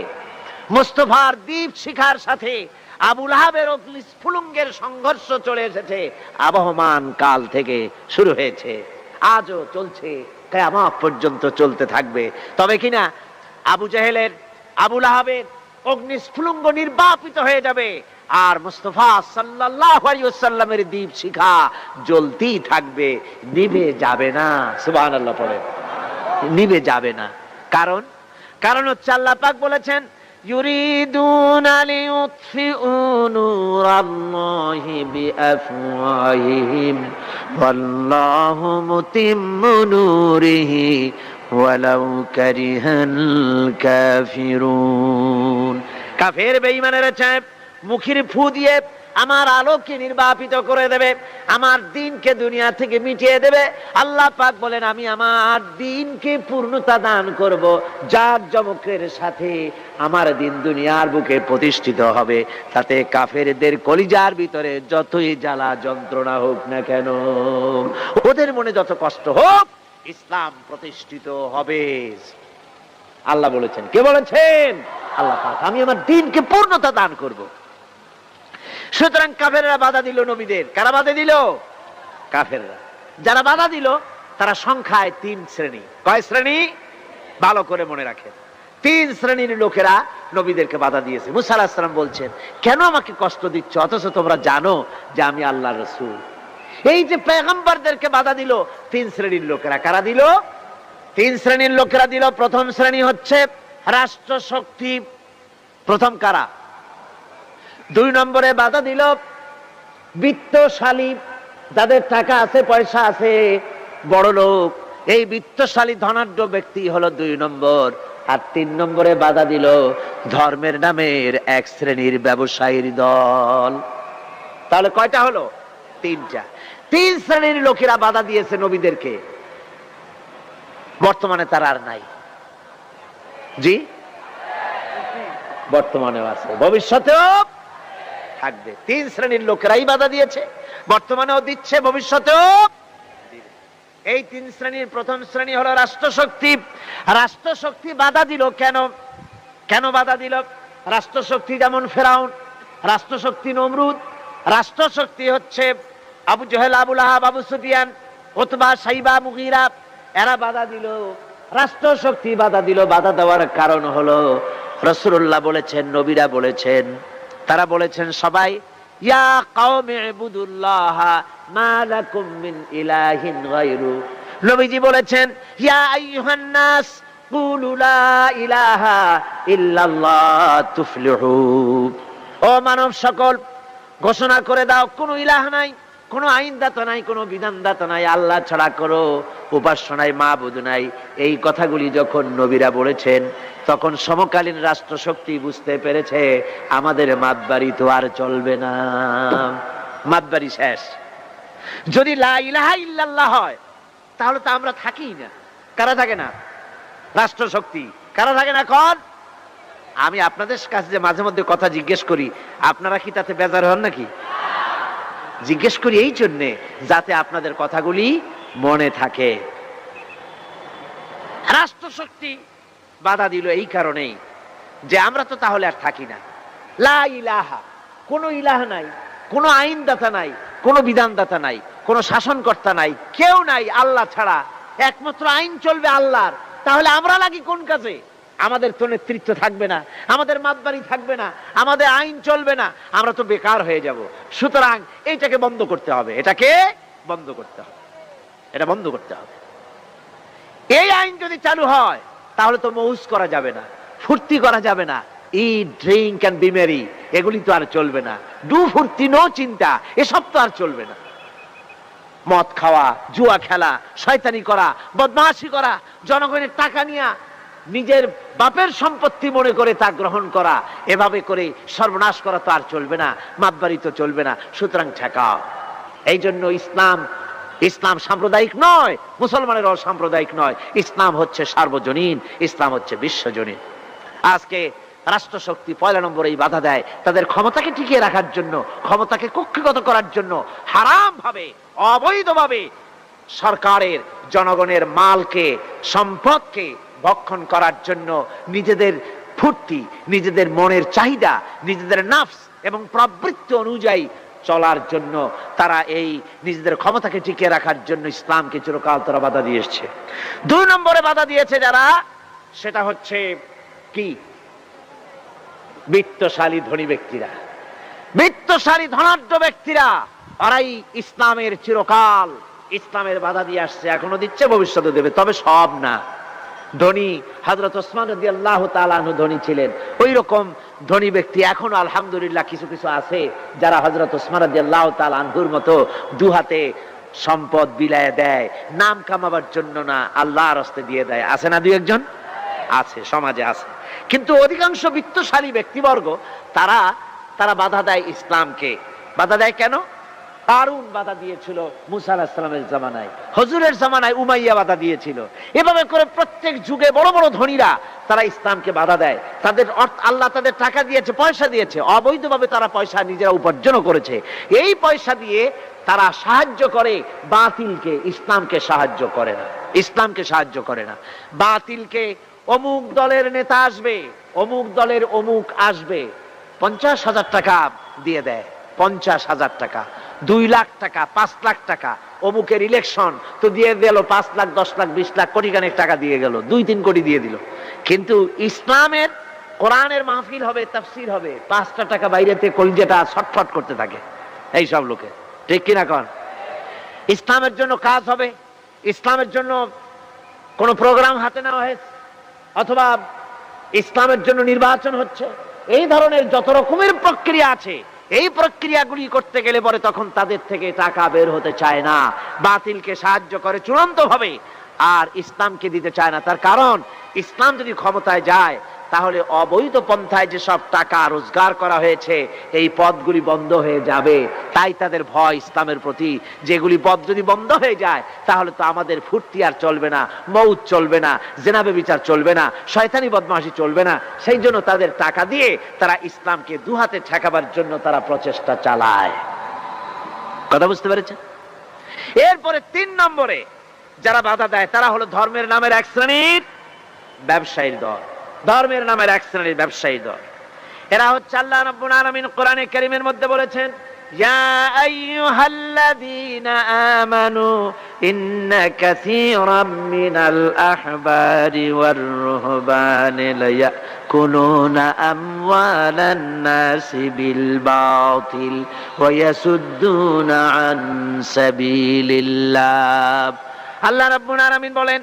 মুস্তাফার দ্বীপ শিখার সাথে আবু লাহাবের অগ্নিস্ফুলিঙ্গের সংঘর্ষ চলে এসেছে। আবহমান কাল থেকে শুরু হয়েছে, আজও চলছে, কিয়ামত পর্যন্ত চলতে থাকবে। তবে কিনা আবু জেহেলের, আবু লাহাবের অগ্নিস্ফুলিঙ্গ নির্বাপিত হয়ে যাবে, আর মুস্তাফা সাল্লাল্লাহু আলাইহি ওয়াসাল্লামের দীপ শিখা জ্বলতেই থাকবে, নিভে যাবে না। সুবহানাল্লাহ পড়ে। নিভে যাবে না। কারণ কারণ হচ্ছে আল্লাহ পাক বলেছেন ইউরিদুনা লিইউতফিউ নূরাল্লাহি বিআফওয়াহিহিম ওয়াল্লাহু মুতিম্মু নূরিহি ওয়ালাউ কারিহাল কাফিরুন। কাফের বেঈমানেরা চায় মুখের ফু দিয়ে আমার আলোকে নির্বাপিত করে দেবে, আমার দ্বীনকে দুনিয়া থেকে মিটিয়ে দেবে। আল্লাহ পাক বলেন আমি আমার দ্বীনকে পূর্ণতা দান করব, জাঁকজমকের সাথে আমার দ্বীন দুনিয়ার বুকে প্রতিষ্ঠিত হবে। তাতে কাফেরদের কলিজার ভিতরে যতই জ্বালা যন্ত্রণা হোক না কেন, ওদের মনে যত কষ্ট হোক, ইসলাম প্রতিষ্ঠিত হবে। আল্লাহ বলেছেন, কে বলেছেন? আল্লাহ পাক। আমি আমার দ্বীনকে পূর্ণতা দান করব। সুতরাং কাফেররা বাধা দিল নবীদের। কারা বাধা দিল? কাফেররা। যারা বাধা দিল তারা সংখ্যায় 3 শ্রেণী। কয় শ্রেণী? ভালো করে মনে রাখেন। 3 শ্রেণীর লোকেরা নবীদেরকে বাধা দিয়েছে। মুসা আলাইহিস সালাম বলছেন, কেন আমাকে কষ্ট দিচ্ছ অথচ তোমরা জানো যে আমি আল্লাহর রাসূল? এই যে পয়গম্বরদেরকে বাধা দিল 3 শ্রেণীর লোকেরা। কারা দিল? 3 শ্রেণীর লোকেরা দিল। প্রথম শ্রেণী হচ্ছে রাষ্ট্র শক্তি। প্রথম কারা? 2 নম্বরে বাধা দিল বিত্তশালী, যাদের টাকা আছে, পয়সা আছে, বড় লোক। এই বিত্তশালী ধনাঢ্য ব্যক্তি হলো 2 নম্বর। আর 3 নম্বরে বাধা দিল ধর্মের নামের 1 শ্রেণীর ব্যবসায়ীর দল। তাহলে কয়টা হলো? 3টা। 3 শ্রেণীর লোকেরা বাধা দিয়েছে নবীদেরকে। বর্তমানে তারা আর নাই। জি, বর্তমানেও আছে, ভবিষ্যতেও থাকবে। 3 শ্রেণীর লোকেরাই বাধা দিয়েছে, বর্তমানেও দিচ্ছে, ভবিষ্যতেও দিবে। এই 3 শ্রেণীর প্রথম শ্রেণী হলো রাষ্ট্রশক্তি। রাষ্ট্রশক্তি বাধা দিল কেন? কেন বাধা দিল? রাষ্ট্রশক্তি যেমন ফেরাউন, রাষ্ট্রশক্তি নমরুদ, রাষ্ট্রশক্তি হচ্ছে আবু জেহেল, আবু লাহাব, আবু সুফিয়ান, উতবা, সাইবা, মুগীরা, এরা বাধা দিল। রাষ্ট্রশক্তি বাধা দিল। বাধা দেওয়ার কারণ হলো রাসূলুল্লাহ বলেছেন, নবীরা বলেছেন, তারা বলেছেন সবাই ইয়া কওমি ইবুদুল্লাহ মা লাকুম মিন ইলাহিন গায়রু। নবীজি বলেছেন ইয়া আইয়ুহান নাস কুলু লা ইলাহা ইল্লাল্লাহ তুফলিহু। ও মানব সকল, ঘোষণা করে দাও কোনো ইলাহ নাই, কোনো আইনদাতা নাই, কোনো বিধানদাতা নাই, আল্লাহ ছাড়া করো উপাস্য নাই, মাবুদ নাই। এই কথাগুলি যখন নবীরা বলেছেন, তখন সমকালীন রাষ্ট্রশক্তি বুঝতে পেরেছে আমাদের মাতবাড়ি তো আর চলবে না, মাতবাড়ি শেষ। যদি লা ইলাহা ইল্লাল্লাহ হয় তাহলে তো আমরা থাকি না। কারা থাকে না? রাষ্ট্রশক্তি। কারা থাকে না? কোন? আমি আপনাদের কাছে যে মাঝে মধ্যে কথা জিজ্ঞেস করি, আপনারা কি তাতে বেজার হন নাকি? জিজ্ঞেস করি এই জন্যে যাতে আপনাদের কথাগুলি মনে থাকে। রাষ্ট্রশক্তি বাধা দিল এই কারণেই যে আমরা তো তাহলে আর থাকি না। লা ইলাহা, কোনো ইলাহ নাই, কোনো আইনদাতা নাই, কোনো বিধানদাতা নাই, কোনো শাসনকর্তা নাই, কেউ নাই আল্লাহ ছাড়া। একমাত্র আইন চলবে আল্লাহর। তাহলে আমরা লাগি কোন কাজে? আমাদের তো নেতৃত্ব থাকবে না, আমাদের মাতবাড়ি থাকবে না, আমাদের আইন চলবে না, আমরা তো বেকার হয়ে যাব। সুতরাং এইটাকে বন্ধ করতে হবে, এটাকে বন্ধ করতে হবে, এটা বন্ধ করতে হবে। এই আইন যদি চালু হয় তাহলে তো মৌজ করা যাবে না, ফুর্তি করা যাবে না, ইট, ড্রিঙ্ক এন্ড বি মেরি, এগুলি তো আর চলবে না। ডু ফুর্তি, নো চিন্তা, এসব তো আর চলবে না। মদ খাওয়া, জুয়া খেলা, শয়তানি করা, বদমাশি করা, জনগণের টাকা নিয়ে নিজের বাপের সম্পত্তি মনে করে তা গ্রহণ করা, এভাবে করে সর্বনাশ করা তো আর চলবে না, মাতবাড়ি তো চলবে না। সুতরাং ঠেকাও। এই জন্য ইসলাম সাম্প্রদায়িক নয়, মুসলমানের অসাম্প্রদায়িক নয়। ইসলাম হচ্ছে সার্বজনীন, ইসলাম হচ্ছে বিশ্বজনীন। আজকে রাষ্ট্রশক্তি 1 নম্বরে এই বাধা দেয় তাদের ক্ষমতাকে টিকিয়ে রাখার জন্য, ক্ষমতাকে কক্ষিগত করার জন্য হারাম ভাবে, অবৈধভাবে সরকারের জনগণের মালকে, সম্পদকে ভক্ষণ করার জন্য নিজেদের ফুর্তি, নিজেদের মনের চাহিদা, নিজেদের নাফস এবং প্রবৃত্তি অনুযায়ী চলার জন্য তারা এই নিজেদের ক্ষমতাকে টিকিয়ে রাখার জন্য ইসলামকে চিরকাল তারা বাধা দিয়ে এসেছে। 2 নম্বরে বাধা দিয়েছে যারা, সেটা হচ্ছে কি? বিত্তশালী ধনী ব্যক্তিরা, বিত্তশালী ধনাঢ্য ব্যক্তিরা। ওরাই ইসলামের চিরকাল, ইসলামের বাধা দিয়ে আসছে, এখনো দিচ্ছে, ভবিষ্যতে দেবে, তবে সব না। ধনী হযরত ওসমান রাদিয়াল্লাহু তাআলা আনহু ধনী ছিলেন। ওই রকম ধনী ব্যক্তি এখনো আলহামদুলিল্লাহ কিছু কিছু আছে যারা হযরত ওসমান রাদিয়াল্লাহু তাআলা আনহুর মতো দুহাতে সম্পদ বিলায় দেয়, নাম কামাবার জন্য না, আল্লাহর রাস্তায় দিয়ে দেয়। আছে না দুই একজন? আছে, সমাজে আছে। কিন্তু অধিকাংশ বিত্তশালী ব্যক্তিবর্গ তারা বাধা দেয় ইসলামকে। বাধা দেয় কেন? কারুন বাধা দিয়েছিল মুসা আলাইহিস সালামের জামানায়, হুজুরের জামানায় উমাইয়া বাধা দিয়েছিল। এভাবে করে প্রত্যেক যুগে বড় বড় ধনীরা তারা ইসলামকে বাধা দেয়। তাদের আল্লাহ তাদের টাকা দিয়েছে, পয়সা দিয়েছে, অবৈধভাবে তারা পয়সা নিজেরা উপার্জনও করেছে। এই পয়সা দিয়ে তারা সাহায্য করে বাতিলকে, ইসলামকে সাহায্য করে না। ইসলামকে সাহায্য করে না। বাতিলকে অমুক দলের নেতা আসবে, অমুক দলের অমুক আসবে, 50,000 টাকা দিয়ে দেয়, 50,000 টাকা, 2 লাখ টাকা, 5 লাখ টাকা, অমুকের ইলেকশন তো দিয়ে দিল 5 লাখ, 10 লাখ, 20 লাখ, কোটি খানেক টাকা দিয়ে গেল, 2-3 কোটি দিয়ে দিল। কিন্তু ইসলামের কোরআনের মাহফিল হবে, তাফসীর হবে, 5টা টাকা বাইরেতে কলিজাটা ছটফট করতে থাকে এই সব লোকে, ঠিক কিনা কন? ইসলামের জন্য কাজ হবে, ইসলামের জন্য কোন প্রোগ্রাম হাতে নেওয়া হয়েছে, অথবা ইসলামের জন্য নির্বাচন হচ্ছে, এই ধরনের যত রকমের প্রক্রিয়া আছে, এই প্রক্রিয়াগুলি করতে গেলে পরে তখন তাদের থেকে টাকা বের হতে চায় না, বাতিলকে সাহায্য করে চূড়ান্ত ভাবে, আর ইসলামকে দিতে চায় না। তার কারণ ইসলাম যদি ক্ষমতায় যায় তাহলে অবৈধ পন্থায় যেসব টাকা রোজগার করা হয়েছে এই পথগুলি বন্ধ হয়ে যাবে। তাই তাদের ভয় ইসলামের প্রতি, যেগুলি পথ যদি বন্ধ হয়ে যায় তাহলে তো আমাদের ফুর্তি আর চলবে না, মৌত চলবে না, জেনা ব্যভিচার চলবে না, শয়তানি বদমাশি চলবে না। সেই জন্য তাদের টাকা দিয়ে তারা ইসলামকে দুহাতে ঠেকাবার জন্য তারা প্রচেষ্টা চালায়। কথা বুঝতে পেরেছেন? এরপরে 3 নম্বরে যারা বাধা দেয় তারা হলো ধর্মের নামের এক শ্রেণীর ব্যবসায়ীর দল। ধর্মের নামের এক শ্রেণীর ব্যবসায়ী দল। এরা হচ্ছে আল্লাহ রাব্বুল আলামিন কোরআনে কারীমের মধ্যে বলেছেন, ইয়া আইয়ুহাল্লাযীনা আমানু ইন্না কাসীরাম মিনাল আহবারি ওয়ার রুহবানি লায়াকুলুনা আমওয়ালান নাসি বিল বাতিল ওয়া ইয়াসুদ্দুনা আন সাবিলিল্লাহ। আল্লাহ রাব্বুল আলামিন বলেন,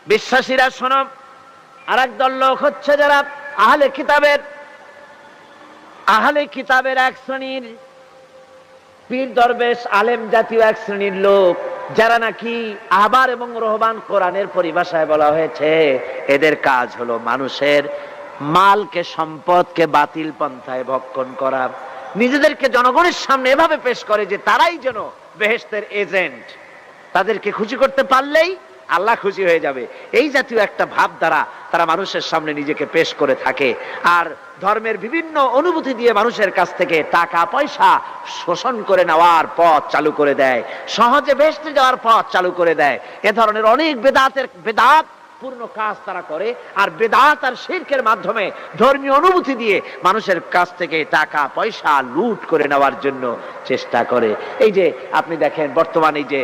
বিশ্বাসীরা শোনো, আরেক দল লোক হচ্ছে যারা আহলে কিতাবের এক শ্রেণীর পীর দরবেশ আলেম জাতীয় এক শ্রেণীর লোক, যারা নাকি আহবার এবং রহবান, কোরআনের পরিভাষায় বলা হয়েছে এদের কাজ হলো মানুষের মালকে, সম্পদকে বাতিল পন্থায় ভক্ষণ করা। নিজেদেরকে জনগণের সামনে এভাবে পেশ করে যে তারাই যেন বেহেশতের এজেন্ট, তাদেরকে খুশি করতে পারলেই আল্লাহ খুশি হয়ে যাবে। এই জাতীয় একটা ভাব দ্বারা তারা মানুষের সামনে নিজেকে পেশ করে থাকে, আর ধর্মের বিভিন্ন অনুভূতি দিয়ে মানুষের কাছ থেকে টাকা পয়সা শোষণ করে নেওয়ার পথ চালু করে দেয়, সহজে বেহেশতে যাওয়ার পথ চালু করে দেয়। এ ধরনের অনেক বেদাত পূর্ণ কাজ তারা করে, আর বেদাত আর শিরকের মাধ্যমে ধর্মীয় অনুভূতি দিয়ে মানুষের কাছ থেকে টাকা পয়সা লুট করে নেওয়ার জন্য চেষ্টা করে। এই যে আপনি দেখেন বর্তমানে এই যে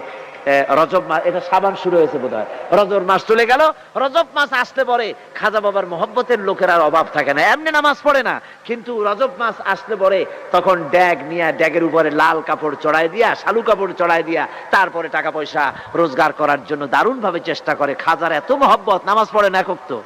রজব মাস, এটা সাবান শুরু হয়েছে বোধহয়, রজব মাস চলে গেল, রজব মাস আসলে পরে খাজা বাবার মহব্বতের লোকের আর অভাব থাকে না। এমনি নামাজ পড়ে না, কিন্তু রজব মাস আসলে পরে তখন ড্যাগ নিয়ে ড্যাগের উপরে লাল কাপড় চড়াই দিয়া, শালু কাপড় চড়াই দিয়া তারপরে টাকা পয়সা রোজগার করার জন্য দারুণ ভাবে চেষ্টা করে। খাজার এত মহব্বত, নামাজ পড়ে না একক তো,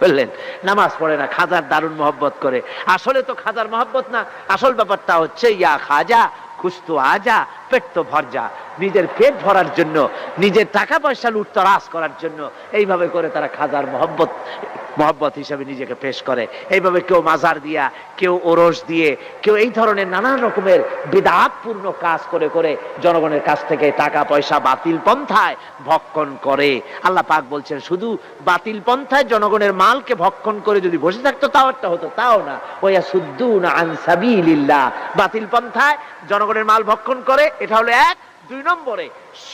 বললেন নামাজ পড়ে না, খাজার দারুণ মহব্বত করে। আসলে তো খাজার মহব্বত না, আসল ব্যাপারটা হচ্ছে ইয়া খাজা খুশ তো আজা, পেট তো ভর যা। নিজের পেট ভরার জন্য, নিজের টাকা পয়সা লুটতরাজ করার জন্য এইভাবে করে তারা খাজার মহব্বত হিসাবে নিজেকে পেশ করে। এইভাবে কেউ মাজার দিয়া, কেউ ওরস দিয়ে, কেউ এই ধরনের নানান রকমের বিদআতপূর্ণ কাজ করে করে জনগণের কাছ থেকে টাকা পয়সা বাতিল পন্থায় ভক্ষণ করে। আল্লাহ পাক বলছেন, শুধু বাতিল পন্থায় জনগণের মালকে ভক্ষণ করে যদি বসে থাকতো তাও একটা হতো, তাও না। ওয়া সুদ্দুনা আন সাবিলিল্লাহ, বাতিল পন্থায় জনগণের মাল ভক্ষণ করে, এটা হলো এক। 2 নম্বরে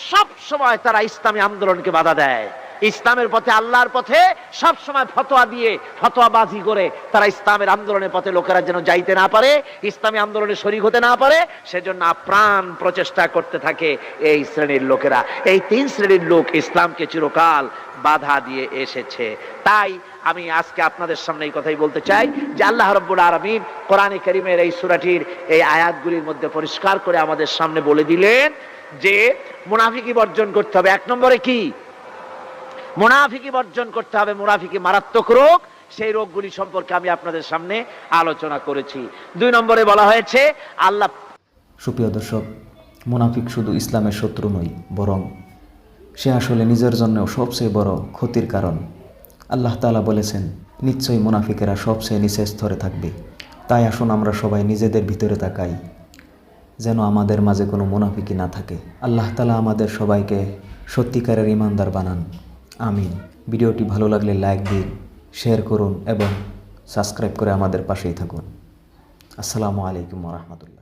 সব সময় তারা ইসলামী আন্দোলনকে বাধা দেয়। ইসলামের পথে, আল্লাহর পথে সব সময় ফতোয়া দিয়ে, ফতোয়াবাজি করে তারা ইসলামের আন্দোলনের পথে লোকেরা যেন যাইতে না পারে, ইসলামী আন্দোলনে শরীক হতে না পারে, সেজন্য আপ্রাণ প্রচেষ্টা করতে থাকে এই শ্রেণীর লোকেরা। এই 3 শ্রেণীর লোক ইসলামকে চিরকাল বাধা দিয়ে এসেছে। তাই আমি আজকে আপনাদের সামনে এই কথাই বলতে চাই যে আল্লাহ রাব্বুল আলামিন কোরআনে কারীমের এই সূরাটির এই আয়াতগুলির মধ্যে পরিষ্কার করে আমাদের সামনে বলে দিলেন যে মুনাফিকি বর্জন করতে হবে। 1 নম্বরে কি? মুনাফিকি বর্জন করতে হবে। মুনাফিকি মারাত্মক রোগ, সেই রোগগুলি সম্পর্কে আমি আপনাদের সামনে আলোচনা করেছি। 2 নম্বরে বলা হয়েছে আল্লাহ। সুপ্রিয় দর্শক, মুনাফিক শুধু ইসলামের শত্রু নয়, বরং সে আসলে নিজের জন্যও সবচেয়ে বড় ক্ষতির কারণ। আল্লাহ তাআলা বলেছেন, নিশ্চয়ই মুনাফিকেরা সবচেয়ে নিচের স্তরে থাকবে। তাই আসুন আমরা সবাই নিজেদের ভিতরে তাকাই, যেন আমাদের মাঝে কোনো মুনাফিকি না থাকে। আল্লাহ তাআলা আমাদের সবাইকে সত্যিকারের ঈমানদার বানান, আমিন। ভিডিওটি ভালো লাগলে লাইক দিন, শেয়ার করুন এবং সাবস্ক্রাইব করে আমাদের পাশেই থাকুন। আসসালামু আলাইকুম ওয়া রাহমাতুল্লাহ।